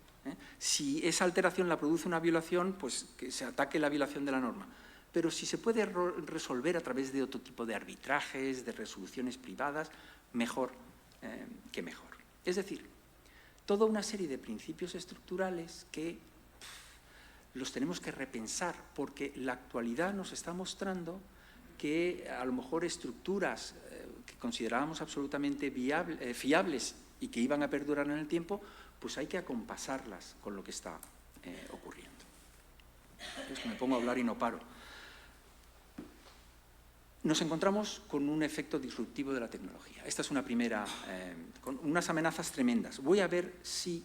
Si esa alteración la produce una violación, pues que se ataque la violación de la norma. Pero si se puede resolver a través de otro tipo de arbitrajes, de resoluciones privadas, mejor que mejor. Es decir, toda una serie de principios estructurales que los tenemos que repensar, porque la actualidad nos está mostrando que a lo mejor estructuras que considerábamos absolutamente fiables y que iban a perdurar en el tiempo, pues hay que acompasarlas con lo que está ocurriendo. Es que me pongo a hablar y no paro. Nos encontramos con un efecto disruptivo de la tecnología. Esta es una primera, con unas amenazas tremendas. Voy a ver si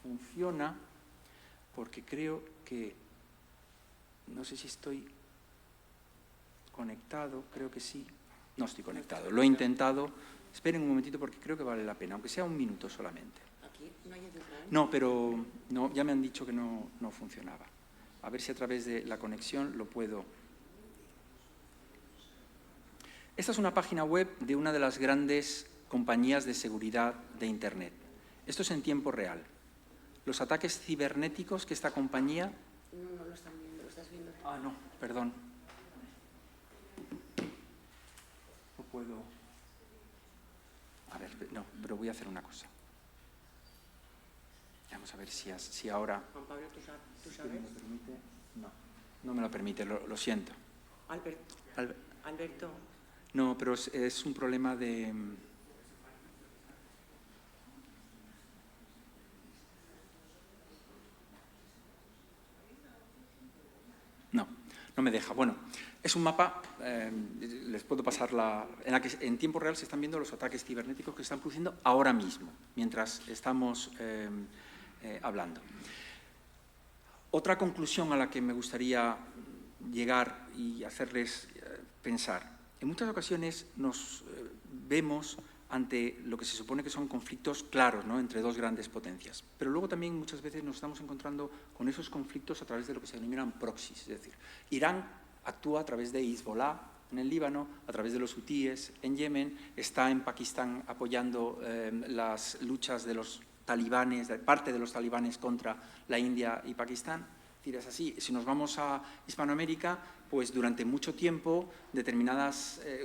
funciona, porque creo que, no sé si estoy conectado, creo que sí. No estoy conectado, lo he intentado. Esperen un momentito porque creo que vale la pena, aunque sea un minuto solamente. ¿Aquí no hay edición? No, pero no, ya me han dicho que no funcionaba. A ver si a través de la conexión lo puedo. Esta es una página web de una de las grandes compañías de seguridad de Internet. Esto es en tiempo real. Los ataques cibernéticos que esta compañía... No lo están viendo, lo estás viendo. Ah, no, perdón. No puedo... A ver, no, pero voy a hacer una cosa. Vamos a ver si ahora... Juan Pablo, ¿tú sabes? ¿Me lo permite? No, no me lo permite, lo siento. Alberto. No, pero es un problema de... No me deja. Bueno, es un mapa, les puedo pasar en la que en tiempo real se están viendo los ataques cibernéticos que se están produciendo ahora mismo, mientras estamos hablando. Otra conclusión a la que me gustaría llegar y hacerles pensar. En muchas ocasiones nos vemos ante lo que se supone que son conflictos claros, ¿no?, entre dos grandes potencias. Pero luego también muchas veces nos estamos encontrando con esos conflictos a través de lo que se denominan proxies. Es decir, Irán actúa a través de Hezbollah en el Líbano, a través de los hutíes en Yemen, está en Pakistán apoyando las luchas de los talibanes, de parte de los talibanes contra la India y Pakistán. Es así. Si nos vamos a Hispanoamérica, pues durante mucho tiempo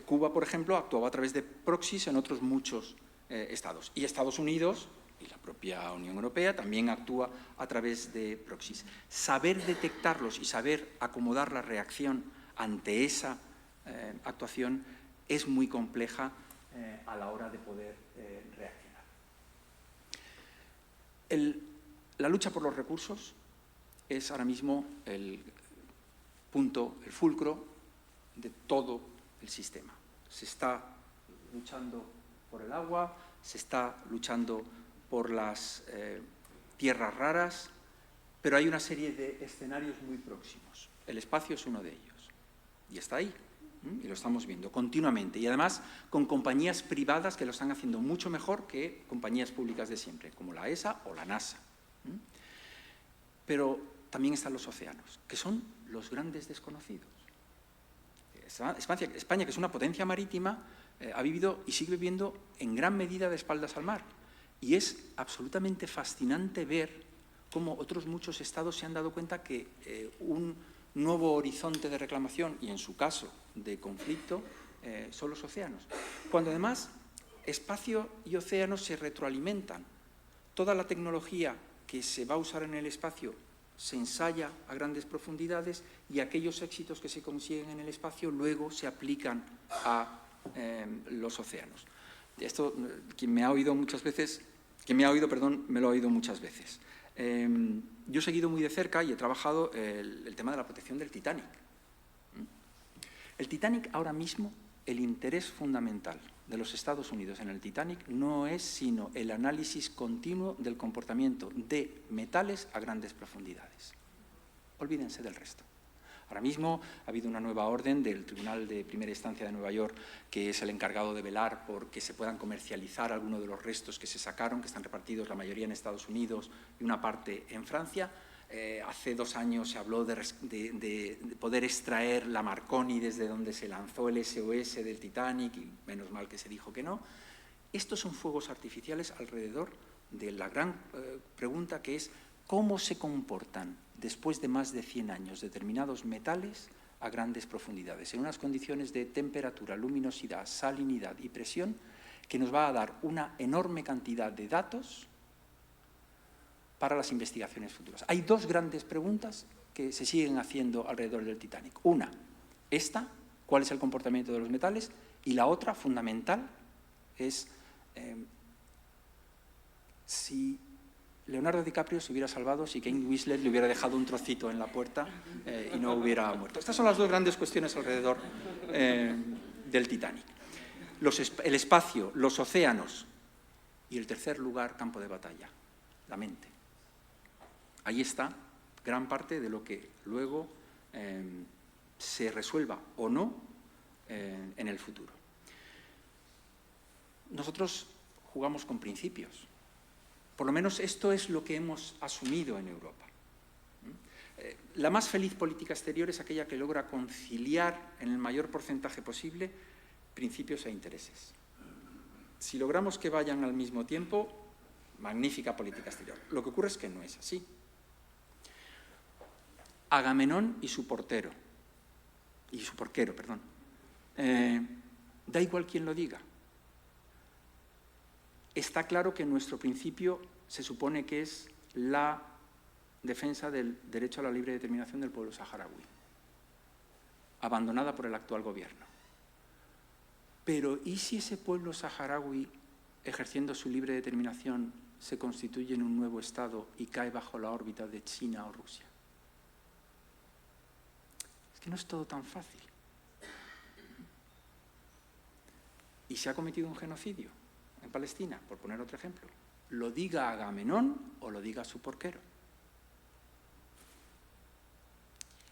Cuba, por ejemplo, actuaba a través de proxies en otros muchos estados. Y Estados Unidos y la propia Unión Europea también actúa a través de proxies. Saber detectarlos y saber acomodar la reacción ante esa actuación es muy compleja a la hora de poder reaccionar. La lucha por los recursos es ahora mismo el fulcro de todo el sistema. Se está luchando por el agua, se está luchando por las tierras raras, pero hay una serie de escenarios muy próximos. El espacio es uno de ellos y está ahí, y lo estamos viendo continuamente, y además con compañías privadas que lo están haciendo mucho mejor que compañías públicas de siempre, como la ESA o la NASA. Pero también están los océanos, que son los grandes desconocidos. España, que es una potencia marítima, ha vivido y sigue viviendo en gran medida de espaldas al mar. Y es absolutamente fascinante ver cómo otros muchos estados se han dado cuenta que un nuevo horizonte de reclamación, y en su caso de conflicto, son los océanos. Cuando además espacio y océanos se retroalimentan. Toda la tecnología que se va a usar en el espacio se ensaya a grandes profundidades y aquellos éxitos que se consiguen en el espacio luego se aplican a los océanos. Esto, quien me ha oído muchas veces, me lo ha oído muchas veces. Yo he seguido muy de cerca y he trabajado el tema de la protección del Titanic. El Titanic ahora mismo, el interés fundamental de los Estados Unidos en el Titanic no es sino el análisis continuo del comportamiento de metales a grandes profundidades. Olvídense del resto. Ahora mismo ha habido una nueva orden del Tribunal de Primera Instancia de Nueva York, que es el encargado de velar por que se puedan comercializar algunos de los restos que se sacaron, que están repartidos la mayoría en Estados Unidos y una parte en Francia. Hace 2 años se habló de poder extraer la Marconi desde donde se lanzó el SOS del Titanic, y menos mal que se dijo que no. Estos son fuegos artificiales alrededor de la gran pregunta, que es cómo se comportan después de más de 100 años determinados metales a grandes profundidades, en unas condiciones de temperatura, luminosidad, salinidad y presión, que nos va a dar una enorme cantidad de datos para las investigaciones futuras. Hay 2 grandes preguntas que se siguen haciendo alrededor del Titanic. Una, esta, ¿cuál es el comportamiento de los metales? Y la otra, fundamental, es si Leonardo DiCaprio se hubiera salvado, si Kate Winslet le hubiera dejado un trocito en la puerta y no hubiera muerto. Estas son las 2 grandes cuestiones alrededor del Titanic. El espacio, los océanos y, el tercer lugar, campo de batalla, la mente. Ahí está gran parte de lo que luego se resuelva o no en el futuro. Nosotros jugamos con principios. Por lo menos esto es lo que hemos asumido en Europa. La más feliz política exterior es aquella que logra conciliar en el mayor porcentaje posible principios e intereses. Si logramos que vayan al mismo tiempo, magnífica política exterior. Lo que ocurre es que no es así. Agamenón y su porquero, da igual quién lo diga. Está claro que nuestro principio se supone que es la defensa del derecho a la libre determinación del pueblo saharaui, abandonada por el actual gobierno. Pero ¿y si ese pueblo saharaui, ejerciendo su libre determinación, se constituye en un nuevo Estado y cae bajo la órbita de China o Rusia? Es que no es todo tan fácil. ¿Y se ha cometido un genocidio en Palestina, por poner otro ejemplo? Lo diga Agamenón o lo diga su porquero.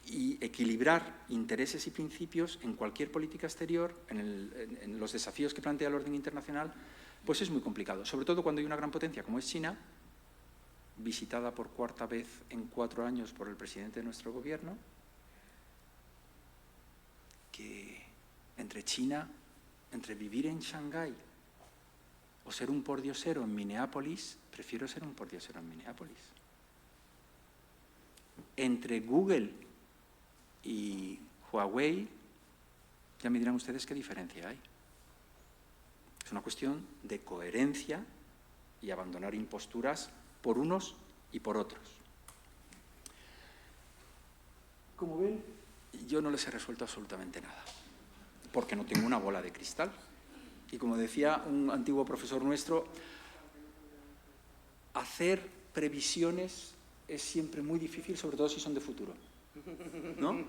Y equilibrar intereses y principios en cualquier política exterior, en los desafíos que plantea el orden internacional, pues es muy complicado. Sobre todo cuando hay una gran potencia como es China, visitada por 4ª vez en 4 años por el presidente de nuestro gobierno, que entre China, entre vivir en Shanghái o ser un pordiosero en Minneapolis, prefiero ser un pordiosero en Minneapolis. Entre Google y Huawei, ya me dirán ustedes qué diferencia hay. Es una cuestión de coherencia y abandonar imposturas por unos y por otros. Como ven, yo no les he resuelto absolutamente nada, porque no tengo una bola de cristal. Y como decía un antiguo profesor nuestro, hacer previsiones es siempre muy difícil, sobre todo si son de futuro, ¿no?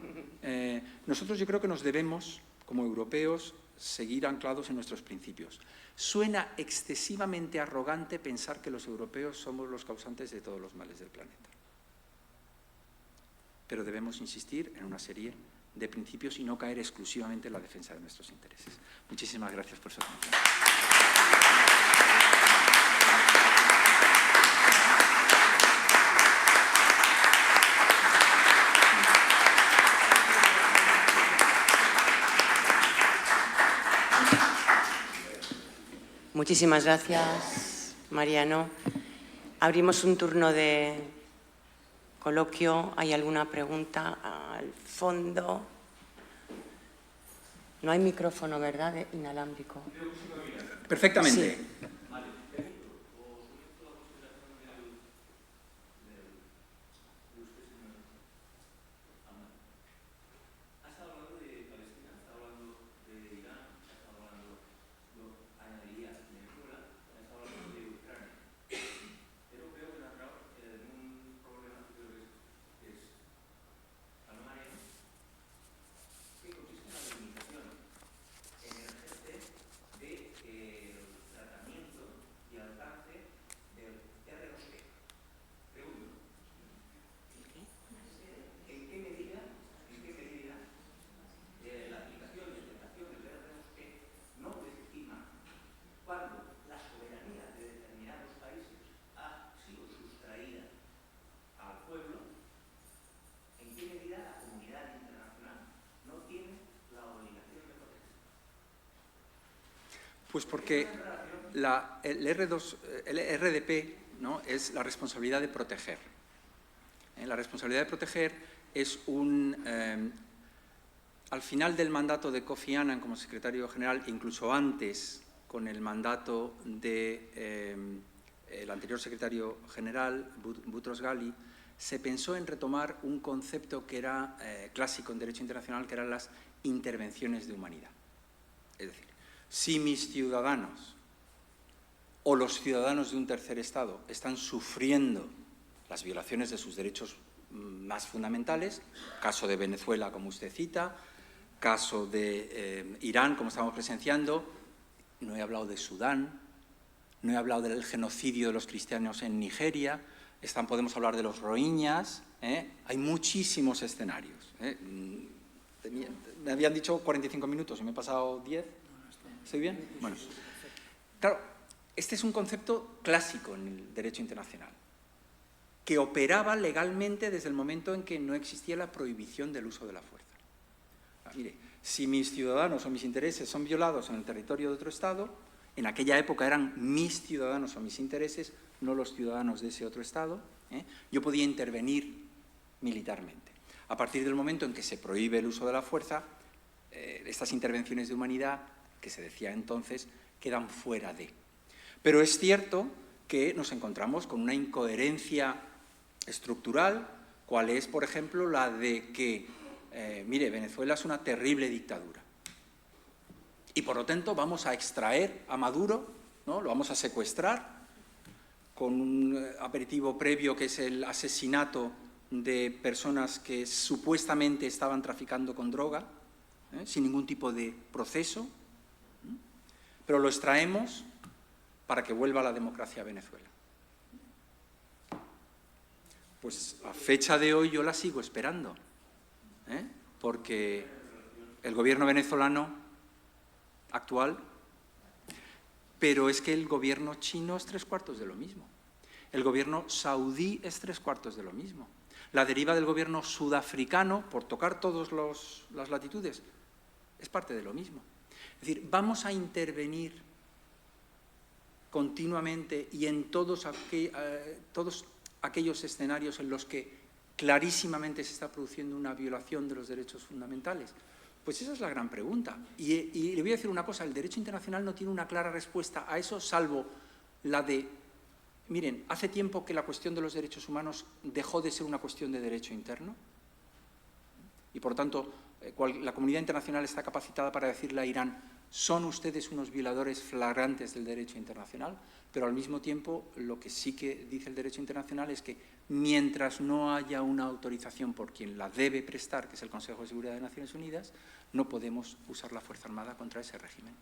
Nosotros yo creo que nos debemos, como europeos, seguir anclados en nuestros principios. Suena excesivamente arrogante pensar que los europeos somos los causantes de todos los males del planeta. Pero debemos insistir en una serie de principios y no caer exclusivamente en la defensa de nuestros intereses. Muchísimas gracias por su atención. Muchísimas gracias, Mariano. Abrimos un turno de coloquio. ¿Hay alguna pregunta al fondo? No hay micrófono, ¿verdad? Inalámbrico. Perfectamente. Sí. Pues porque el RDP, ¿no?, es la responsabilidad de proteger. La responsabilidad de proteger es al final del mandato de Kofi Annan como secretario general, incluso antes con el mandato del anterior secretario general, Boutros Ghali, se pensó en retomar un concepto que era clásico en derecho internacional, que eran las intervenciones de humanidad. Es decir, si mis ciudadanos o los ciudadanos de un tercer Estado están sufriendo las violaciones de sus derechos más fundamentales, caso de Venezuela, como usted cita, caso de Irán, como estamos presenciando, no he hablado de Sudán, no he hablado del genocidio de los cristianos en Nigeria, podemos hablar de los rohinyas, hay muchísimos escenarios. Me habían dicho 45 minutos y me he pasado 10. ¿Estoy bien? Bueno, claro, este es un concepto clásico en el derecho internacional, que operaba legalmente desde el momento en que no existía la prohibición del uso de la fuerza. Mire, si mis ciudadanos o mis intereses son violados en el territorio de otro Estado, en aquella época eran mis ciudadanos o mis intereses, no los ciudadanos de ese otro Estado, yo podía intervenir militarmente. A partir del momento en que se prohíbe el uso de la fuerza, estas intervenciones de humanidad, que se decía entonces, quedan fuera de. Pero es cierto que nos encontramos con una incoherencia estructural, cual es, por ejemplo, la de que, mire, Venezuela es una terrible dictadura. Y, por lo tanto, vamos a extraer a Maduro, ¿no?, lo vamos a secuestrar, con un aperitivo previo que es el asesinato de personas que supuestamente estaban traficando con droga, sin ningún tipo de proceso, pero lo extraemos para que vuelva la democracia a Venezuela. Pues a fecha de hoy yo la sigo esperando, porque el gobierno venezolano actual, pero es que el gobierno chino es 3/4 de lo mismo, el gobierno saudí es 3/4 de lo mismo, la deriva del gobierno sudafricano, por tocar todas las latitudes, es parte de lo mismo. Es decir, vamos a intervenir continuamente y en todos aquellos escenarios en los que clarísimamente se está produciendo una violación de los derechos fundamentales. Pues esa es la gran pregunta. Y le voy a decir una cosa, el derecho internacional no tiene una clara respuesta a eso, salvo la de, miren, hace tiempo que la cuestión de los derechos humanos dejó de ser una cuestión de derecho interno y, por tanto, la comunidad internacional está capacitada para decirle a Irán: son ustedes unos violadores flagrantes del derecho internacional, pero al mismo tiempo lo que sí que dice el derecho internacional es que mientras no haya una autorización por quien la debe prestar, que es el Consejo de Seguridad de Naciones Unidas, no podemos usar la Fuerza Armada contra ese régimen.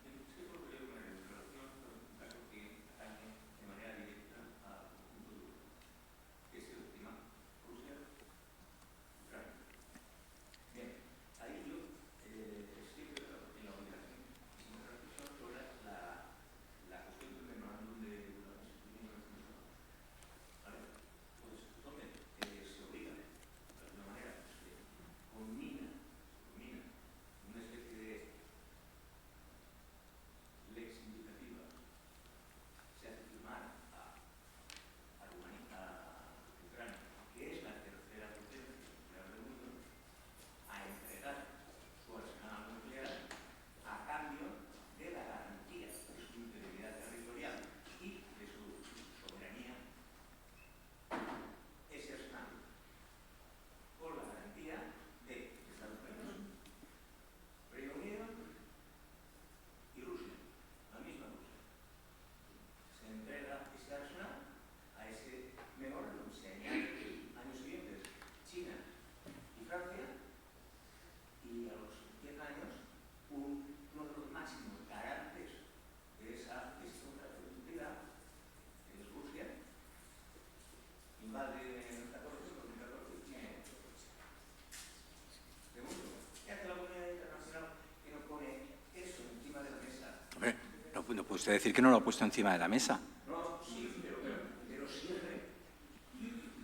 No puede usted decir que no lo ha puesto encima de la mesa. No, sí, pero siempre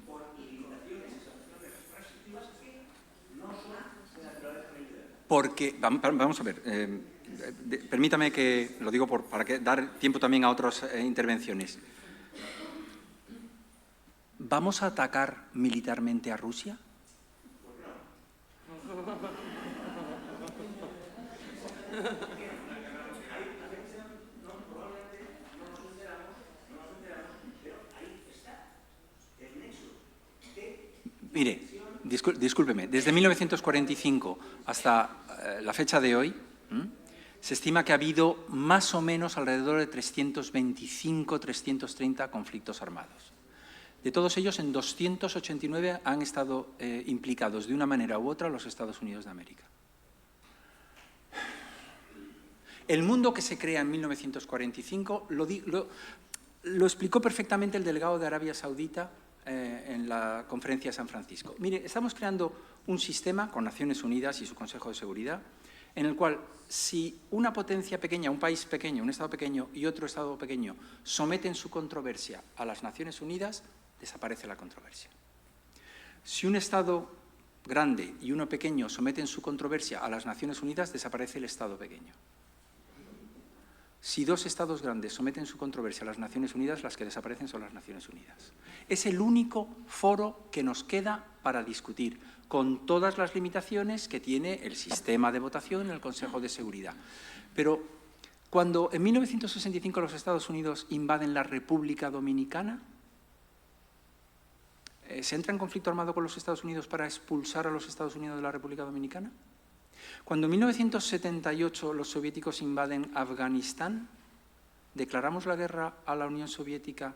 por limitaciones, sanciones restrictivas que no son de naturaleza militar. Porque, vamos a ver, permítame que lo digo para dar tiempo también a otras intervenciones. ¿Vamos a atacar militarmente a Rusia? Mire, discúlpeme, desde 1945 hasta la fecha de hoy, se estima que ha habido más o menos alrededor de 325, 330 conflictos armados. De todos ellos, en 289 han estado implicados de una manera u otra los Estados Unidos de América. El mundo que se crea en 1945 lo explicó perfectamente el delegado de Arabia Saudita en la conferencia de San Francisco. Mire, estamos creando un sistema con Naciones Unidas y su Consejo de Seguridad, en el cual si una potencia pequeña, un país pequeño, un Estado pequeño y otro Estado pequeño someten su controversia a las Naciones Unidas, desaparece la controversia. Si un Estado grande y uno pequeño someten su controversia a las Naciones Unidas, desaparece el Estado pequeño. Si dos Estados grandes someten su controversia a las Naciones Unidas, las que desaparecen son las Naciones Unidas. Es el único foro que nos queda para discutir, con todas las limitaciones que tiene el sistema de votación en el Consejo de Seguridad. Pero cuando en 1965 los Estados Unidos invaden la República Dominicana, ¿se entra en conflicto armado con los Estados Unidos para expulsar a los Estados Unidos de la República Dominicana? Cuando en 1978 los soviéticos invaden Afganistán, ¿declaramos la guerra a la Unión Soviética?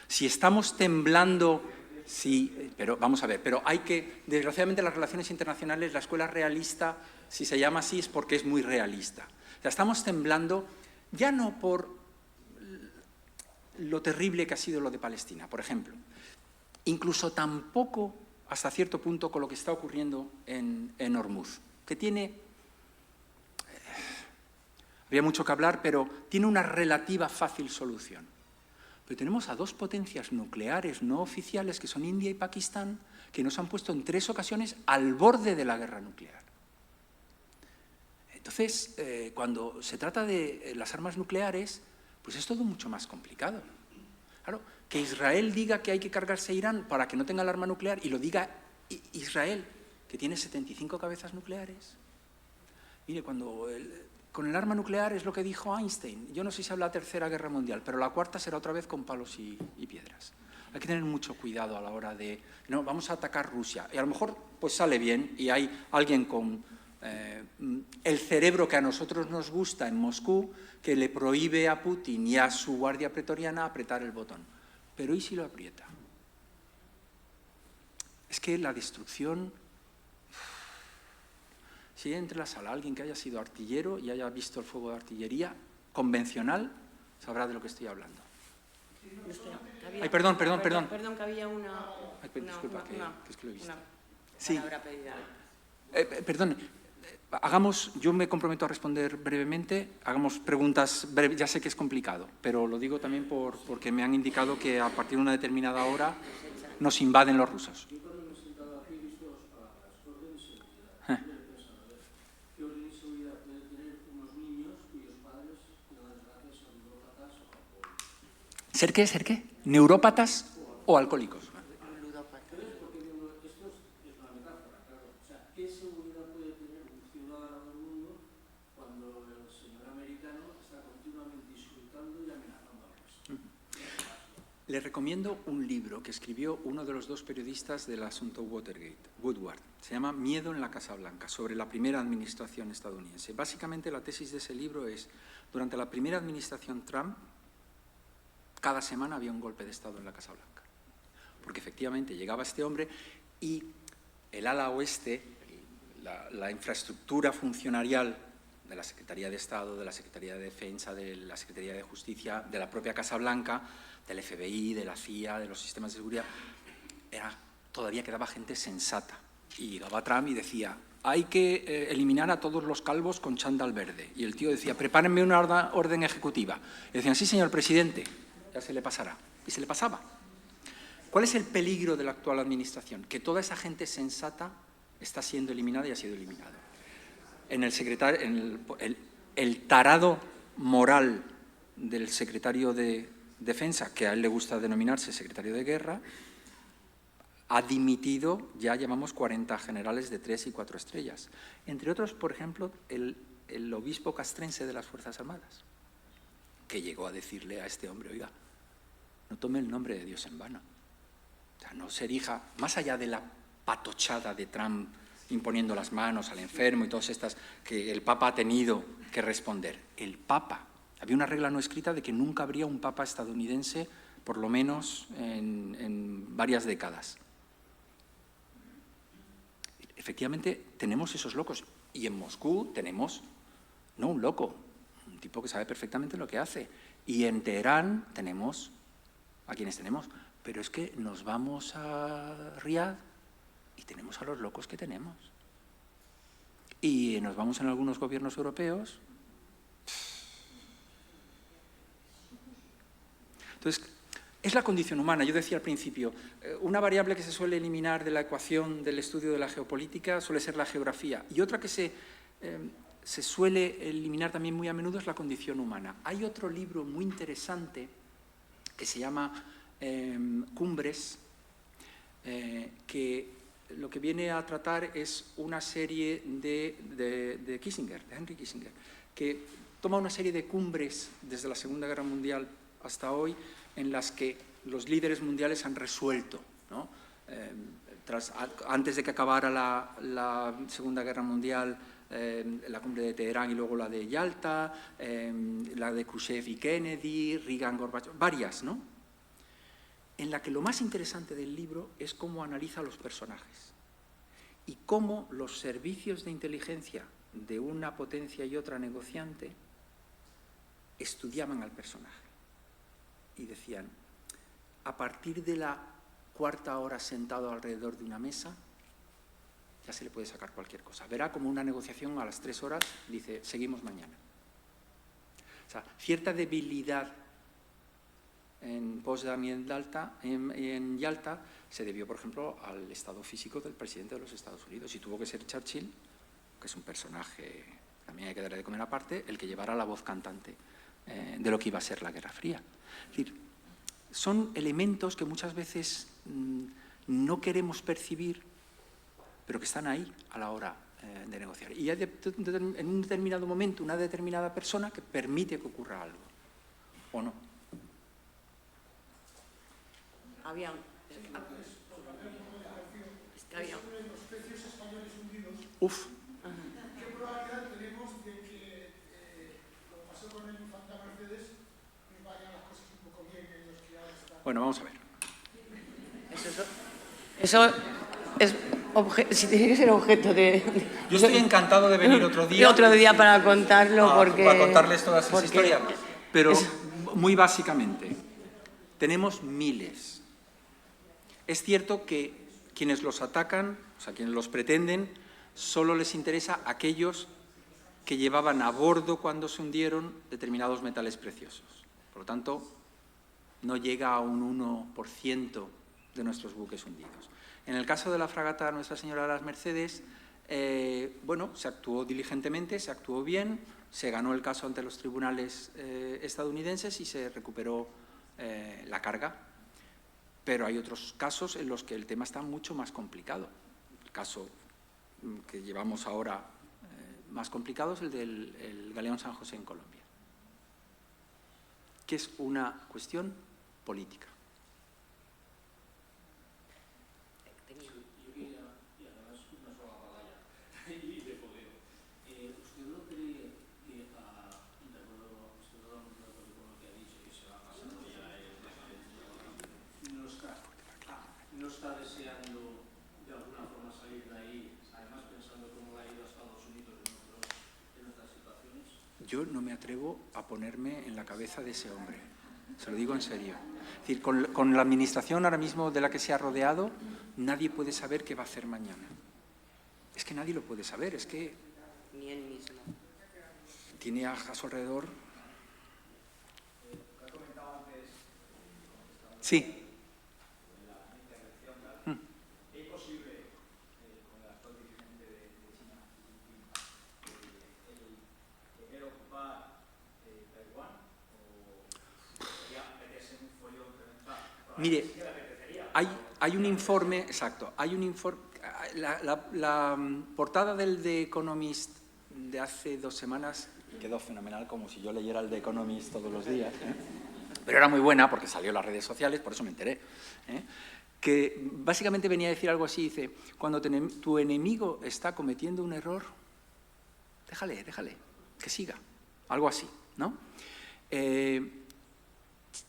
Si estamos temblando, sí, pero vamos a ver, pero hay que, desgraciadamente las relaciones internacionales, la escuela realista, si se llama así, es porque es muy realista. O sea, estamos temblando ya no por lo terrible que ha sido lo de Palestina, por ejemplo, incluso tampoco hasta cierto punto con lo que está ocurriendo en Hormuz, que tiene, habría mucho que hablar, pero tiene una relativa fácil solución. Pero tenemos a dos potencias nucleares no oficiales, que son India y Pakistán, que nos han puesto en 3 ocasiones al borde de la guerra nuclear. Entonces, cuando se trata de las armas nucleares, pues es todo mucho más complicado. Claro, que Israel diga que hay que cargarse a Irán para que no tenga el arma nuclear, y lo diga Israel, que tiene 75 cabezas nucleares. Mire, con el arma nuclear es lo que dijo Einstein. Yo no sé si habla de la Tercera Guerra Mundial, pero la cuarta será otra vez con palos y piedras. Hay que tener mucho cuidado a la hora de, no, vamos a atacar Rusia. Y a lo mejor pues sale bien y hay alguien con el cerebro que a nosotros nos gusta en Moscú que le prohíbe a Putin y a su guardia pretoriana apretar el botón. Pero ¿y si lo aprieta? Es que la destrucción... Si hay entre la sala alguien que haya sido artillero y haya visto el fuego de artillería convencional, sabrá de lo que estoy hablando. Ay, perdón. Perdón, que había una... Disculpa, que es que lo he visto. Sí. Palabra pedida. Perdón, yo me comprometo a responder brevemente, hagamos preguntas breves, ya sé que es complicado, pero lo digo también porque me han indicado que a partir de una determinada hora nos invaden los rusos. ¿Ser qué? ¿Ser qué? ¿Neurópatas o alcohólicos? ¿Qué seguridad puede tener un ciudadano del mundo cuando el señor americano está continuamente insultando y amenazando a los? Le recomiendo un libro que escribió uno de los dos periodistas del asunto Watergate, Woodward. Se llama Miedo en la Casa Blanca, sobre la primera administración estadounidense. Básicamente la tesis de ese libro es, durante la primera administración Trump, cada semana había un golpe de Estado en la Casa Blanca. Porque efectivamente llegaba este hombre y el ala oeste, la infraestructura funcionarial de la Secretaría de Estado, de la Secretaría de Defensa, de la Secretaría de Justicia, de la propia Casa Blanca, del FBI, de la CIA, de los sistemas de seguridad, todavía quedaba gente sensata. Y llegaba Trump y decía, hay que eliminar a todos los calvos con chándal verde. Y el tío decía, prepárenme una orden ejecutiva. Y decían, sí, señor presidente, ya se le pasará. Y se le pasaba. ¿Cuál es el peligro de la actual administración? Que toda esa gente sensata está siendo eliminada y ha sido eliminada. el tarado moral del secretario de Defensa, que a él le gusta denominarse secretario de Guerra, ha dimitido, ya llevamos 40 generales de 3 y 4 estrellas. Entre otros, por ejemplo, el obispo castrense de las Fuerzas Armadas, que llegó a decirle a este hombre, oiga, no tome el nombre de Dios en vano. O sea, no se erija, más allá de la patochada de Trump imponiendo las manos al enfermo y todas estas, que el Papa ha tenido que responder. El Papa, había una regla no escrita de que nunca habría un Papa estadounidense, por lo menos en varias décadas. Efectivamente, tenemos esos locos. Y en Moscú tenemos, no un loco, un tipo que sabe perfectamente lo que hace. Y en Teherán tenemos, a quienes tenemos, pero es que nos vamos a Riad y tenemos a los locos que tenemos. Y nos vamos en algunos gobiernos europeos. Entonces, es la condición humana. Yo decía al principio, una variable que se suele eliminar de la ecuación del estudio de la geopolítica suele ser la geografía. Y otra que se suele eliminar también muy a menudo es la condición humana. Hay otro libro muy interesante que se llama Cumbres, que lo que viene a tratar es una serie de Kissinger, de Henry Kissinger, que toma una serie de cumbres desde la Segunda Guerra Mundial hasta hoy, en las que los líderes mundiales han resuelto, ¿no? Antes de que acabara la Segunda Guerra Mundial, la cumbre de Teherán y luego la de Yalta, la de Khrushchev y Kennedy, Reagan, Gorbachev, varias, ¿no? En la que lo más interesante del libro es cómo analiza a los personajes y cómo los servicios de inteligencia de una potencia y otra negociante estudiaban al personaje. Y decían, a partir de la cuarta hora sentado alrededor de una mesa, ya se le puede sacar cualquier cosa. Verá como una negociación a las 3 horas dice, seguimos mañana. O sea, cierta debilidad en Potsdam y en Yalta se debió, por ejemplo, al estado físico del presidente de los Estados Unidos. Y tuvo que ser Churchill, que es un personaje, también hay que darle de comer aparte, el que llevara la voz cantante de lo que iba a ser la Guerra Fría. Es decir, son elementos que muchas veces no queremos percibir, pero que están ahí a la hora de negociar. Y hay en un determinado momento una determinada persona que permite que ocurra algo, ¿o no? Había... Los precios españoles hundidos. Uf. ¿Qué probabilidad tenemos de que, como pasó con el Infanta Mercedes, vayan las cosas un poco bien en los que ahora están? Bueno, vamos a ver. Eso es si tiene que ser objeto de... Yo estoy encantado de venir otro día. Otro día para contarlo, porque... Para contarles toda esa historia. Pero muy básicamente, tenemos miles. Es cierto que quienes los atacan, o sea, quienes los pretenden, solo les interesa a aquellos que llevaban a bordo cuando se hundieron determinados metales preciosos. Por lo tanto, no llega a un 1% de nuestros buques hundidos. En el caso de la fragata Nuestra Señora de las Mercedes, bueno, se actuó diligentemente, se actuó bien, se ganó el caso ante los tribunales estadounidenses y se recuperó la carga. Pero hay otros casos en los que el tema está mucho más complicado. El caso que llevamos ahora más complicado es el del galeón San José en Colombia, que es una cuestión política. Y además una sola batalla y de poder. ¿Usted no cree que, de acuerdo, usted no con lo que ha dicho, que se va pasando ya no está deseando de alguna forma salir de ahí, además pensando cómo le ha ido a Estados Unidos en otras situaciones? Yo no me atrevo a ponerme en la cabeza de ese hombre, se lo digo en serio. Es decir, con la administración ahora mismo de la que se ha rodeado, nadie puede saber qué va a hacer mañana. Es que nadie lo puede saber, es que... Ni él mismo. Tiene a su alrededor... Sí. Mire, hay un informe, exacto, hay un informe, la portada del The Economist de hace 2 semanas quedó fenomenal, como si yo leyera el The Economist todos los días, ¿eh? Pero era muy buena porque salió en las redes sociales, por eso me enteré, ¿eh? Que básicamente venía a decir algo así, dice, cuando tu enemigo está cometiendo un error, déjale, que siga, algo así, ¿no?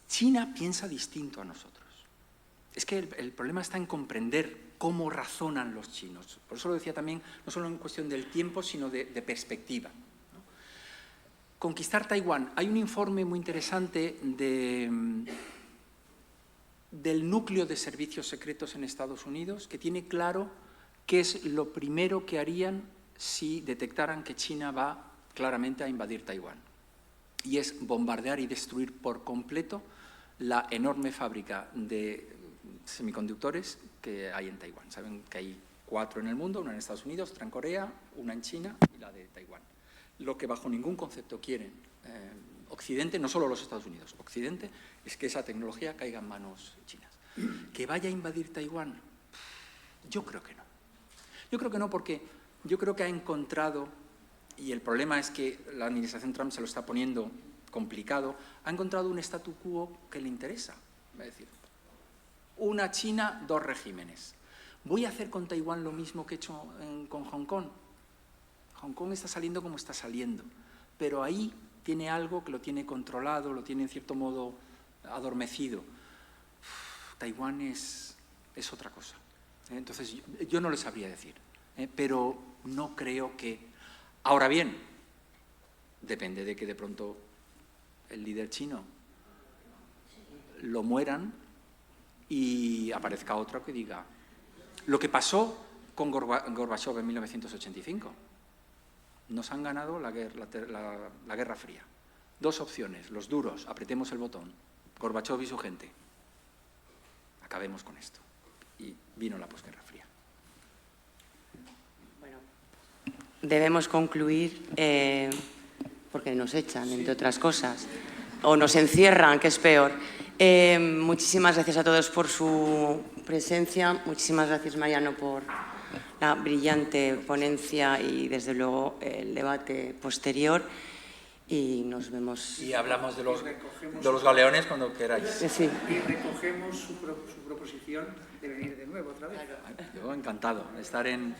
China piensa distinto a nosotros. Es que el problema está en comprender cómo razonan los chinos. Por eso lo decía también, no solo en cuestión del tiempo, sino de perspectiva, ¿no? Conquistar Taiwán. Hay un informe muy interesante del núcleo de servicios secretos en Estados Unidos que tiene claro qué es lo primero que harían si detectaran que China va claramente a invadir Taiwán. Y es bombardear y destruir por completo la enorme fábrica de semiconductores que hay en Taiwán. Saben que hay 4 en el mundo, una en Estados Unidos, otra en Corea, una en China y la de Taiwán. Lo que bajo ningún concepto quieren Occidente, no solo los Estados Unidos, Occidente, es que esa tecnología caiga en manos chinas. ¿Que vaya a invadir Taiwán? Yo creo que no. Yo creo que no porque yo creo que ha encontrado, y el problema es que la administración Trump se lo está poniendo complicado, ha encontrado un statu quo que le interesa. Es decir, una China, 2 regímenes. ¿Voy a hacer con Taiwán lo mismo que he hecho con Hong Kong? Hong Kong está saliendo como está saliendo, pero ahí tiene algo que lo tiene controlado, lo tiene en cierto modo adormecido. Taiwán es otra cosa. Entonces, yo no le sabría decir, pero no creo que... Ahora bien, depende de que de pronto el líder chino lo mueran y aparezca otro que diga lo que pasó con Gorbachov en 1985. Nos han ganado la Guerra Fría. 2 opciones, los duros, apretemos el botón, Gorbachov y su gente. Acabemos con esto. Y vino la posguerra fría. Bueno, debemos concluir porque nos echan, entre otras cosas, o nos encierran, que es peor. Muchísimas gracias a todos por su presencia. Muchísimas gracias, Mariano, por la brillante ponencia y, desde luego, el debate posterior. Y nos vemos. Y hablamos de los galeones cuando queráis. Sí. Y recogemos su proposición de venir de nuevo otra vez. Yo encantado de estar en